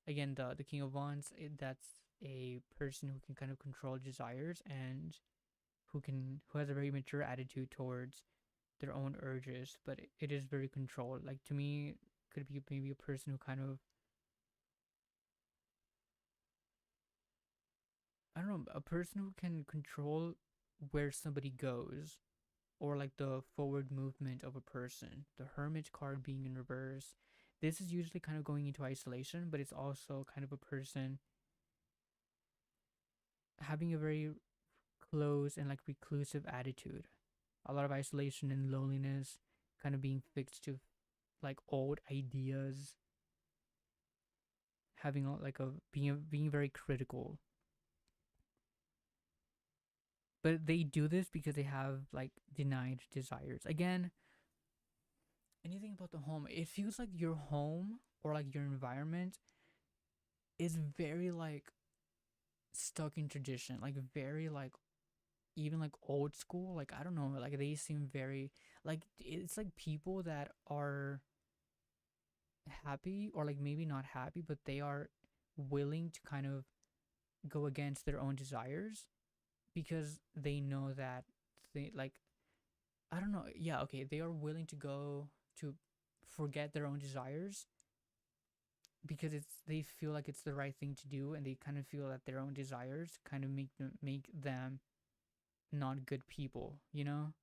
Again, the king of wands, that's a person who can kind of control desires and who has a very mature attitude towards their own urges, but it is very controlled. Like to me, could be maybe a person who kind of, I don't know, a person who can control where somebody goes, or like the forward movement of a person. The hermit card being in reverse. This is usually kind of going into isolation, but it's also kind of a person having a very close and like reclusive attitude. A lot of isolation and loneliness, kind of being fixed to like old ideas, having like a being very critical. But they do this because they have like denied desires. Again, anything about the home, it feels like your home or like your environment is very like stuck in tradition, like very like even like old school. Like I don't know, like they seem very like it's like people that are happy or like maybe not happy, but they are willing to kind of go against their own desires because they know that they like, I don't know, yeah, okay, they are willing to go to forget their own desires because they feel like it's the right thing to do, and they kind of feel that their own desires kind of make them not good people, you know?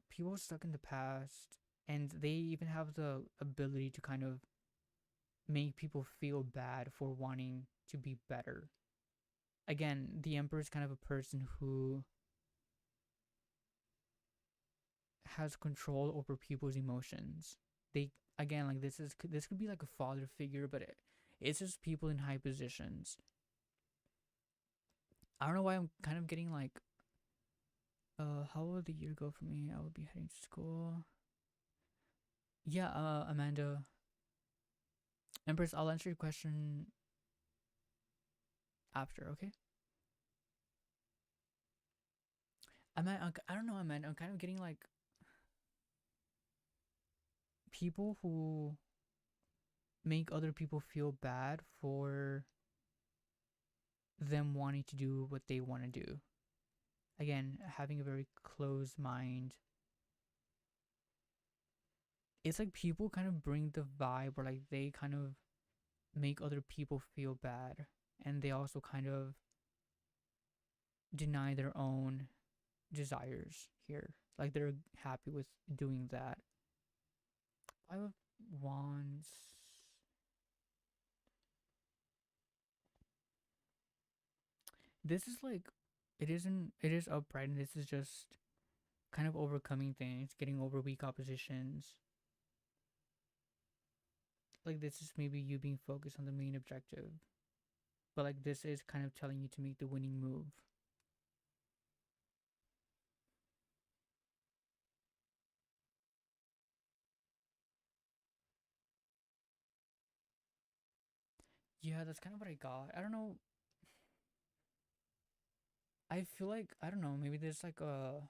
People stuck in the past, and they even have the ability to kind of make people feel bad for wanting to be better. Again, the emperor is kind of a person who has control over people's emotions. They, again, like this could be like a father figure, but it's just people in high positions. I don't know why I'm kind of getting like How will the year go for me? I will be heading to school. Yeah, Amanda, Empress, I'll answer your question after, okay? I don't know, Amanda. I'm kind of getting like people who make other people feel bad for them wanting to do what they want to do. Again, having a very closed mind. It's like people kind of bring the vibe where like they kind of make other people feel bad, and they also kind of deny their own desires here. Like they're happy with doing that. Five of Wands. This is like, it isn't, it is upright, and this is just kind of overcoming things, getting over weak oppositions. Like this is maybe you being focused on the main objective. But like this is kind of telling you to make the winning move. Yeah, that's kind of what I got. I don't know. I feel like, I don't know, maybe there's like a,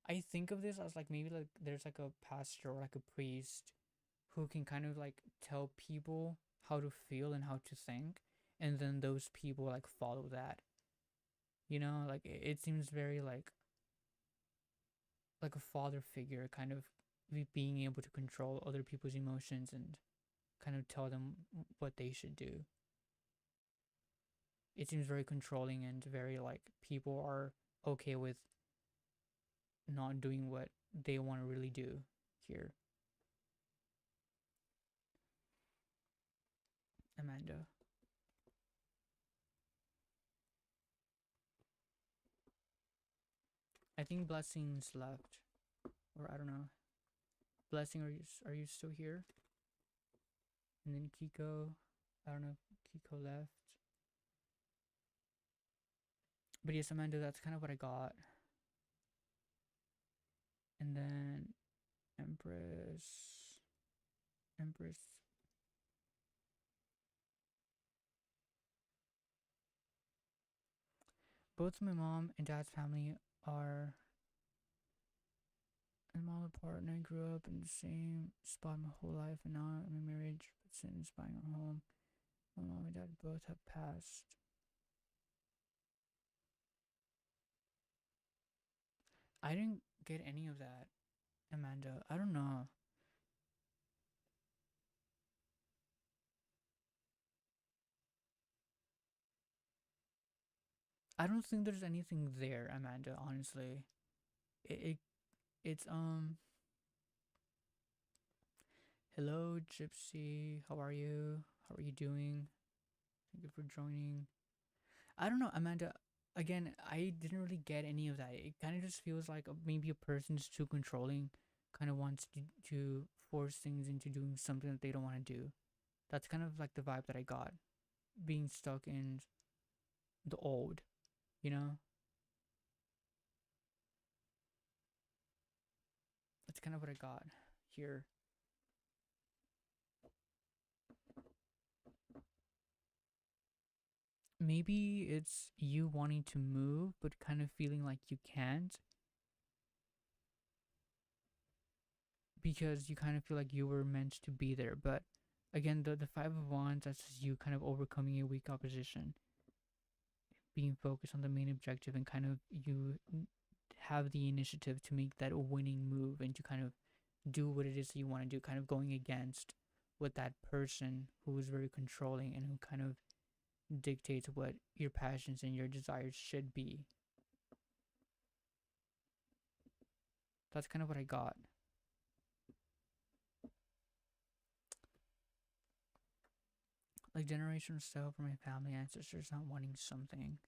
I think of this as like maybe like there's like a pastor or like a priest who can kind of like tell people how to feel and how to think, and then those people like follow that. You know, like it seems very like a father figure kind of being able to control other people's emotions and kind of tell them what they should do. It seems very controlling and very like people are okay with not doing what they want to really do here. Amanda. I think Blessing's left. Or I don't know. Blessing, are you still here? And then Kiko. I don't know if Kiko left. But yes, Amanda, that's kind of what I got. And then Empress. Empress. Both my mom and dad's family are a mile apart, and I grew up in the same spot my whole life, and now I'm in marriage, but since buying our home, my mom and dad both have passed. I didn't get any of that, Amanda. I don't know. I don't think there's anything there, Amanda, honestly. It, it it's hello Gypsy, how are you? How are you doing? Thank you for joining. I don't know, Amanda. Again, I didn't really get any of that. It kind of just feels like maybe a person's too controlling, kind of wants to force things into doing something that they don't want to do. That's kind of like the vibe that I got, being stuck in the old, you know? That's kind of what I got here. Maybe it's you wanting to move, but kind of feeling like you can't because you kind of feel like you were meant to be there. But again, the Five of Wands, that's just you kind of overcoming a weak opposition, being focused on the main objective, and kind of you have the initiative to make that winning move and to kind of do what it is that you want to do, kind of going against what that person who is very controlling and who kind of dictates what your passions and your desires should be. That's kind of what I got. Like generational stuff from my family ancestors not wanting something.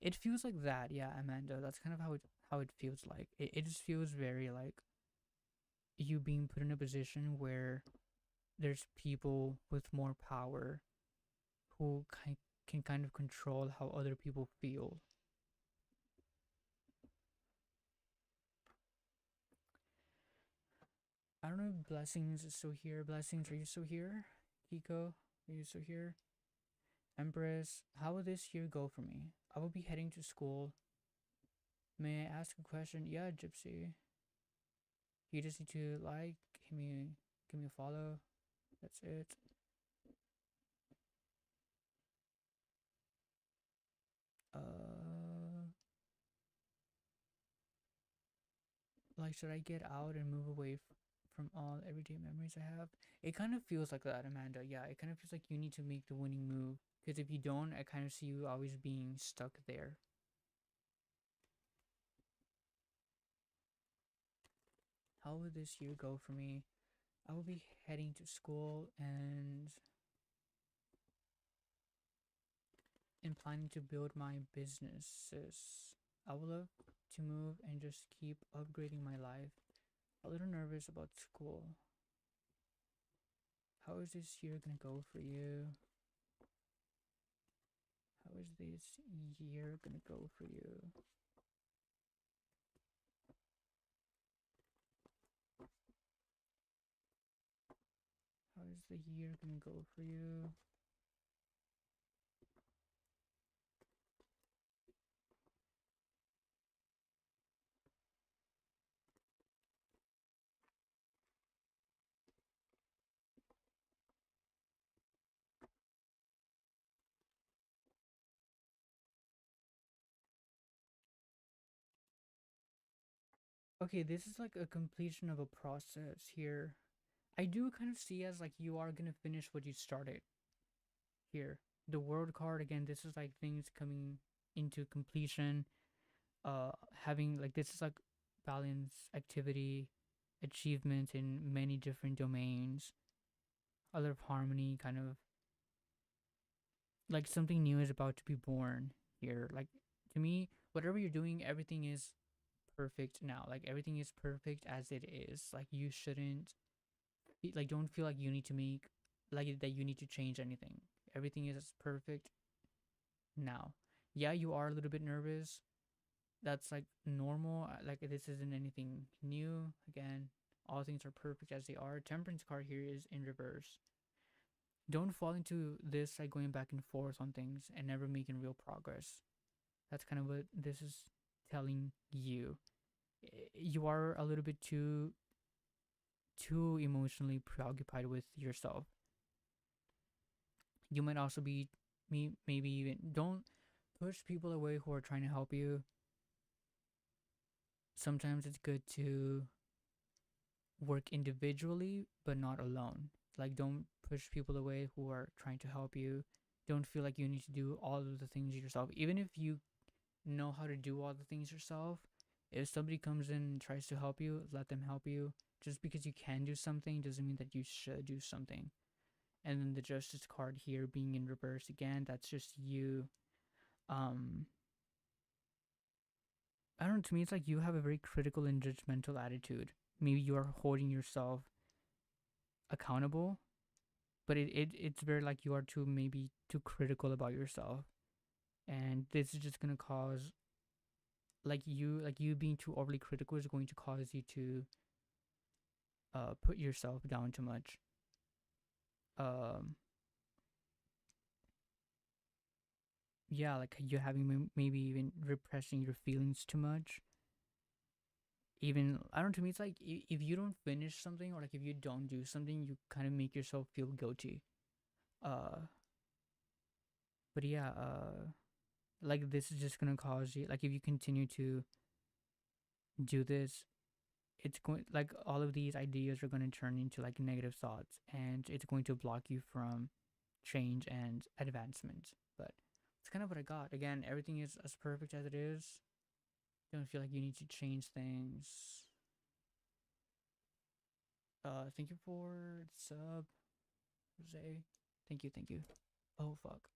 It feels like that, yeah, Amanda. That's kind of how it feels like. It just feels very like you being put in a position where there's people with more power who can kind of control how other people feel. I don't know if Blessings is still here. Blessings, are you still here? Kiko, are you still here? Empress, how will this year go for me? I will be heading to school. May I ask a question? Yeah, Gypsy. You just need to like, give me a follow. That's it. Uh, like, should I get out and move away from all everyday memories I have? It kind of feels like that, Amanda. Yeah, it kind of feels like you need to make the winning move. Because if you don't, I kind of see you always being stuck there. How will this year go for me? I will be heading to school and planning to build my businesses. I would love to move and just keep upgrading my life. A little nervous about school. How is this year gonna go for you? How is this year gonna go for you? How is the year gonna go for you? Okay, this is like a completion of a process here. I do kind of see as like you are gonna finish what you started here. The world card again, this is like things coming into completion. Having like this is like balance, activity, achievement in many different domains. A lot of harmony, kind of like something new is about to be born here. Like to me, whatever you're doing, everything is perfect now. Like everything is perfect as it is. Like you shouldn't like don't feel like you need to make like that you need to change anything. Everything is perfect now. Yeah, you are a little bit nervous. That's like normal. Like this isn't anything new. Again, all things are perfect as they are. Temperance card here is in reverse. Don't fall into this like going back and forth on things and never making real progress. That's kind of what this is telling you. You are a little bit too emotionally preoccupied with yourself. You might also be maybe even don't push people away who are trying to help you. Sometimes it's good to work individually but not alone. Like don't push people away who are trying to help you. Don't feel like you need to do all of the things yourself. Even if you know how to do all the things yourself, if somebody comes in and tries to help you, let them help you. Just because you can do something doesn't mean that you should do something. And then the justice card here being in reverse again, that's just you. um I don't know, to me it's like you have a very critical and judgmental attitude. Maybe you are holding yourself accountable, but it's very like you are too maybe too critical about yourself. And this is just gonna cause like you being too overly critical is going to cause you to put yourself down too much. Um yeah, like you having maybe even repressing your feelings too much. Even I don't know, to me it's like if you don't finish something or like if you don't do something, you kind of make yourself feel guilty. uh but yeah, like this is just gonna cause you like if you continue to do this, it's going like all of these ideas are going to turn into like negative thoughts and it's going to block you from change and advancement. But it's kind of what I got. Again, everything is as perfect as it is. Don't feel like you need to change things. Thank you for the sub, Jose. Thank you. Oh fuck.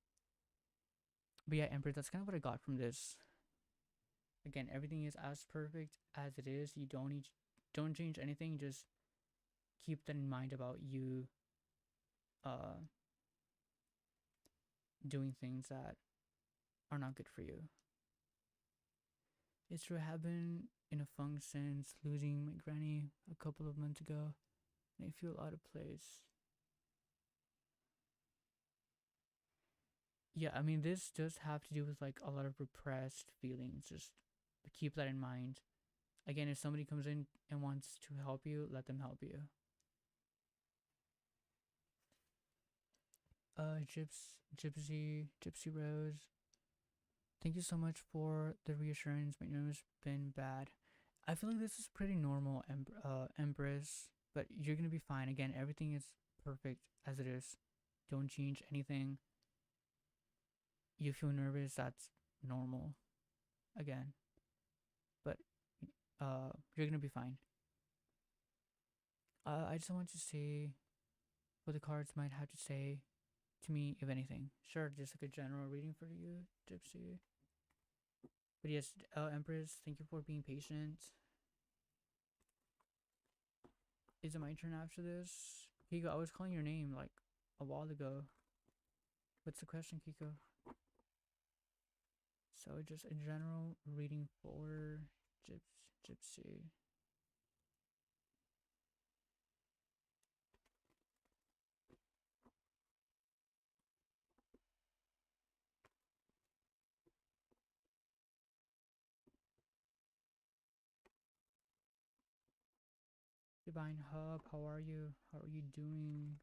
But yeah, Emperor, that's kind of what I got from this. Again, everything is as perfect as it is. You don't change anything. Just keep that in mind about you. Uh, doing things that are not good for you. It's true, I have been in a funk since losing my granny a couple of months ago, and I feel out of place. Yeah, I mean, this does have to do with like a lot of repressed feelings. Just keep that in mind. Again, if somebody comes in and wants to help you, let them help you. Gypsy Rose. Thank you so much for the reassurance. My name has been bad. I feel like this is pretty normal, Empress, but you're gonna be fine. Again, everything is perfect as it is. Don't change anything. You feel nervous, that's normal. Again, but you're gonna be fine. I just want to see what the cards might have to say to me, if anything. Sure, just like a general reading for you, Gypsy. But yes, Empress, thank you for being patient. Is it my turn after this? Kiko, I was calling your name like a while ago. What's the question, Kiko? So just a general reading for Gypsy. Divine Hub, how are you? How are you doing?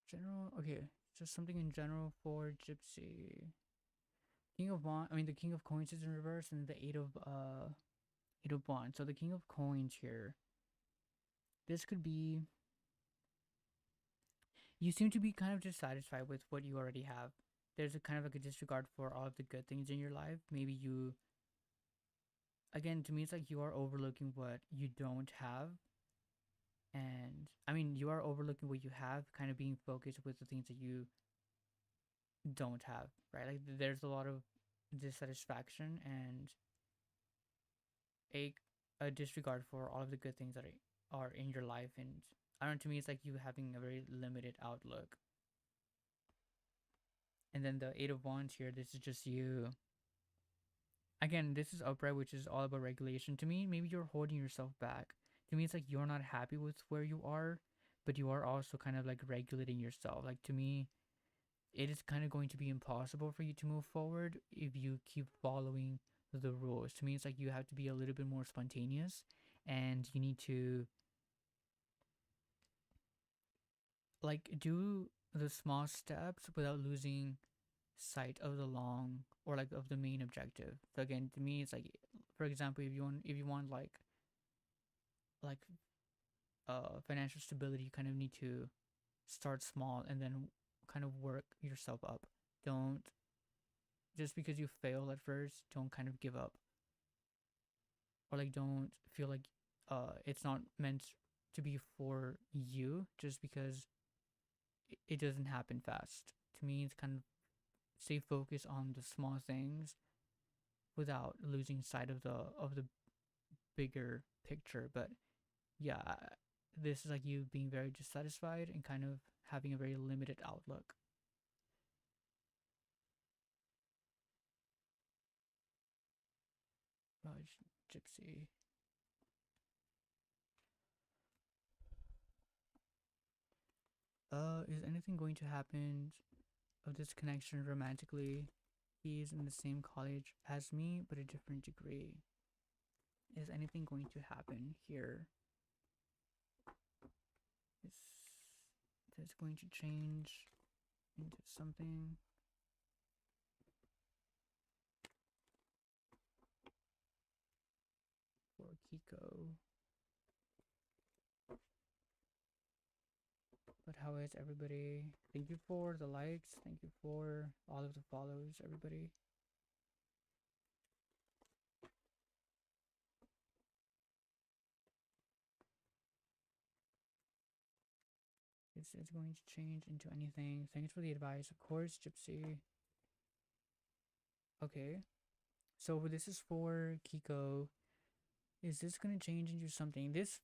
General, okay, just something in general for Gypsy. King of Wands, I mean the King of Coins is in reverse, and the Eight of Wands. So the King of Coins here. This could be, you seem to be kind of dissatisfied with what you already have. There's a kind of like a disregard for all of the good things in your life. Maybe you, again, to me, it's like you are overlooking what you don't have. And I mean, you are overlooking what you have, kind of being focused with the things that you don't have, right? Like there's a lot of dissatisfaction and a a disregard for all of the good things that are in your life. And I don't know, to me, it's like you having a very limited outlook. And then the Eight of Wands here, this is just you. Again, this is upright, which is all about regulation. To me, maybe you're holding yourself back. To me, it's like you're not happy with where you are, but you are also kind of like regulating yourself. Like to me, it is kind of going to be impossible for you to move forward if you keep following the rules. To me, it's like you have to be a little bit more spontaneous, and you need to like do the small steps without losing sight of the long, or like of the main objective. So again, to me, it's like, for example, if you want like financial stability, you kind of need to start small and then kind of work yourself up. Don't, just because you fail at first, don't kind of give up, or like don't feel like it's not meant to be for you just because it doesn't happen fast. To me, it's kind of stay focused on the small things without losing sight of the bigger picture. But yeah, this is like you being very dissatisfied and kind of having a very limited outlook. Raj, Gypsy. Is anything going to happen of this connection romantically? He is in the same college as me, but a different degree. Is anything going to happen here? Is this going to change into something? For Kiko. But how is everybody? Thank you for the likes. Thank you for all of the follows, everybody. It's going to change into anything. Thanks for the advice, of course, Gypsy. Okay. So this is for Kiko. Is this gonna change into something? This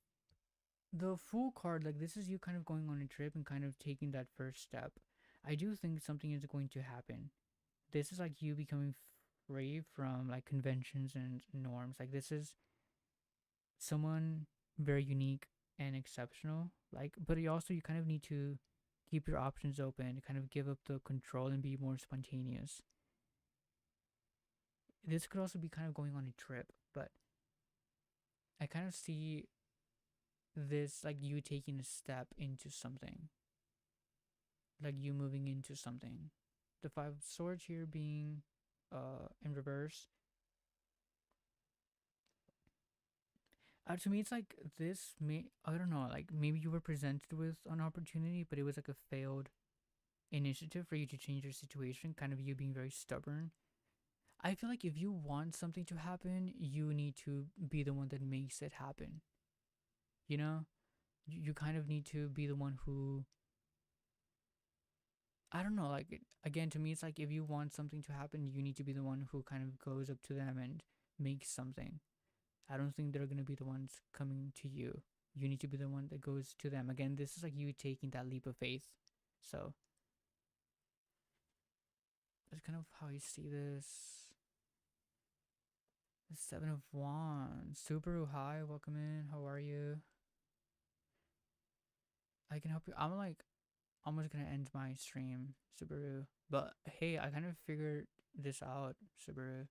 the Fool card, like this is you kind of going on a trip and kind of taking that first step. I do think something is going to happen. This is like you becoming free from like conventions and norms. Like this is someone very unique and exceptional. Like, but you kind of need to keep your options open, kind of give up the control and be more spontaneous. This could also be kind of going on a trip, but I kind of see this like you taking a step into something, like you moving into something. The Five of Swords here being in reverse. To me, it's like this may I don't know, like maybe you were presented with an opportunity, but it was like a failed initiative for you to change your situation, kind of you being very stubborn. I feel like if you want something to happen, you need to be the one that makes it happen. You know, you kind of need to be the one who I don't know, like again to me it's like if you want something to happen, you need to be the one who kind of goes up to them and makes something. I don't think they're going to be the ones coming to you. You need to be the one that goes to them. Again, this is like you taking that leap of faith. So, that's kind of how you see this. The Seven of Wands. Subaru, hi, welcome in. How are you? I can help you. I'm like almost gonna end my stream, Subaru. But hey, I kind of figured this out, Subaru.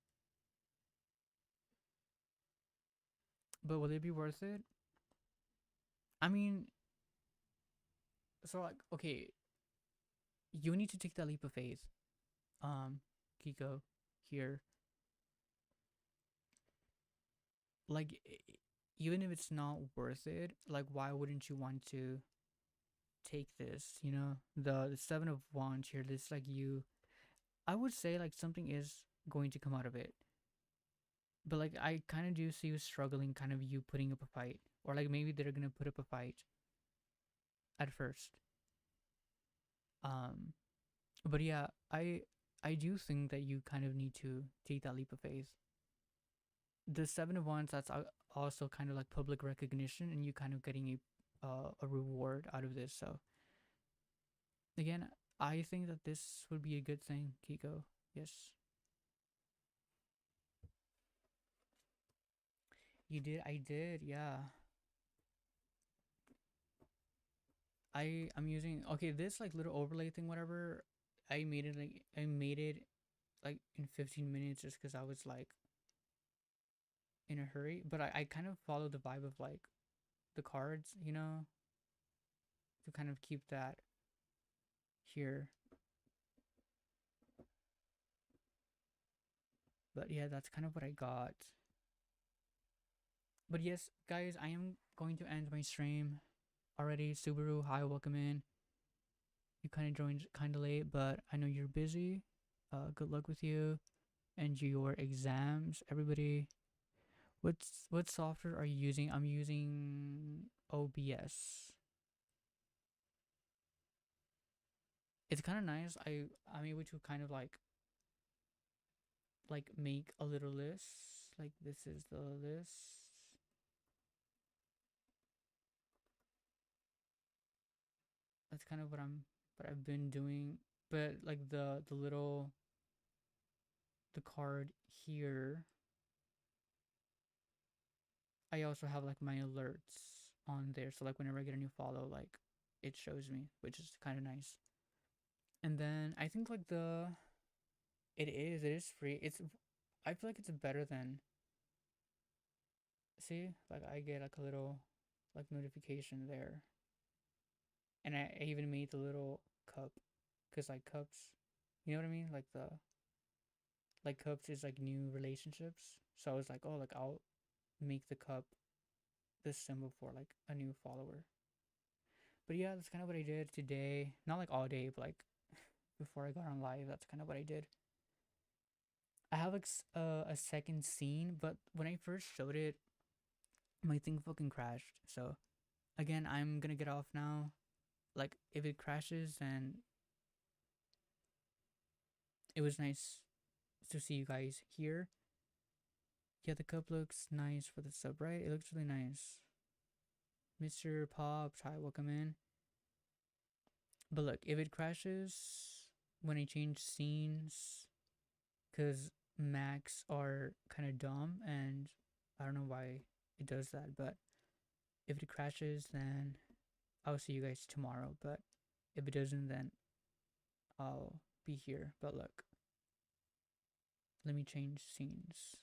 But will it be worth it? I mean, so like, okay, you need to take that leap of faith. Kiko, here. Like, even if it's not worth it, like, why wouldn't you want to take this? You know, the Seven of Wands here. This like you. I would say like something is going to come out of it, but like I kind of do see you struggling, kind of you putting up a fight, or like maybe they're gonna put up a fight at first. Um, but yeah, I do think that you kind of need to take that leap of faith. The Seven of Wands, that's also kind of like public recognition, and you kind of getting a reward out of this. So again, I think that this would be a good thing, Kiko. Yes, you did. I did. Yeah. I'm using okay this like little overlay thing whatever. I made it like in 15 minutes just because I was like in a hurry. But I kind of follow the vibe of like the cards, you know, to kind of keep that here. But yeah, that's kind of what I got. But yes, guys, I am going to end my stream already. Subaru, hi, welcome in. You kind of joined kind of late, but I know you're busy. Good luck with you and your exams, everybody. What software are you using? I'm using OBS. It's kind of nice. I'm able to kind of like make a little list. Like this is the list. That's kind of what I've been doing. But like the little the card here, I also have like my alerts on there. So like whenever I get a new follow, like it shows me, which is kind of nice. And then I think like it is free. I feel like it's better than see like I get like a little like notification there, and I even made the little cup, cause like cups, you know what I mean? Like the like cups is like new relationships. So I was like, oh, like I'll make the cup this symbol for like a new follower. But yeah, that's kind of what I did today. Not like all day, but like before I got on live, that's kind of what I did. I have like a second scene, but when I first showed it, my thing fucking crashed. So again, I'm gonna get off now. Like if it crashes, then it was nice to see you guys here. Yeah, the cup looks nice for the sub, right? It looks really nice. Mr. Pops, hi, welcome in. But look, if it crashes when I change scenes, because Macs are kind of dumb, and I don't know why it does that, but if it crashes, then I'll see you guys tomorrow. But if it doesn't, then I'll be here. But look, let me change scenes.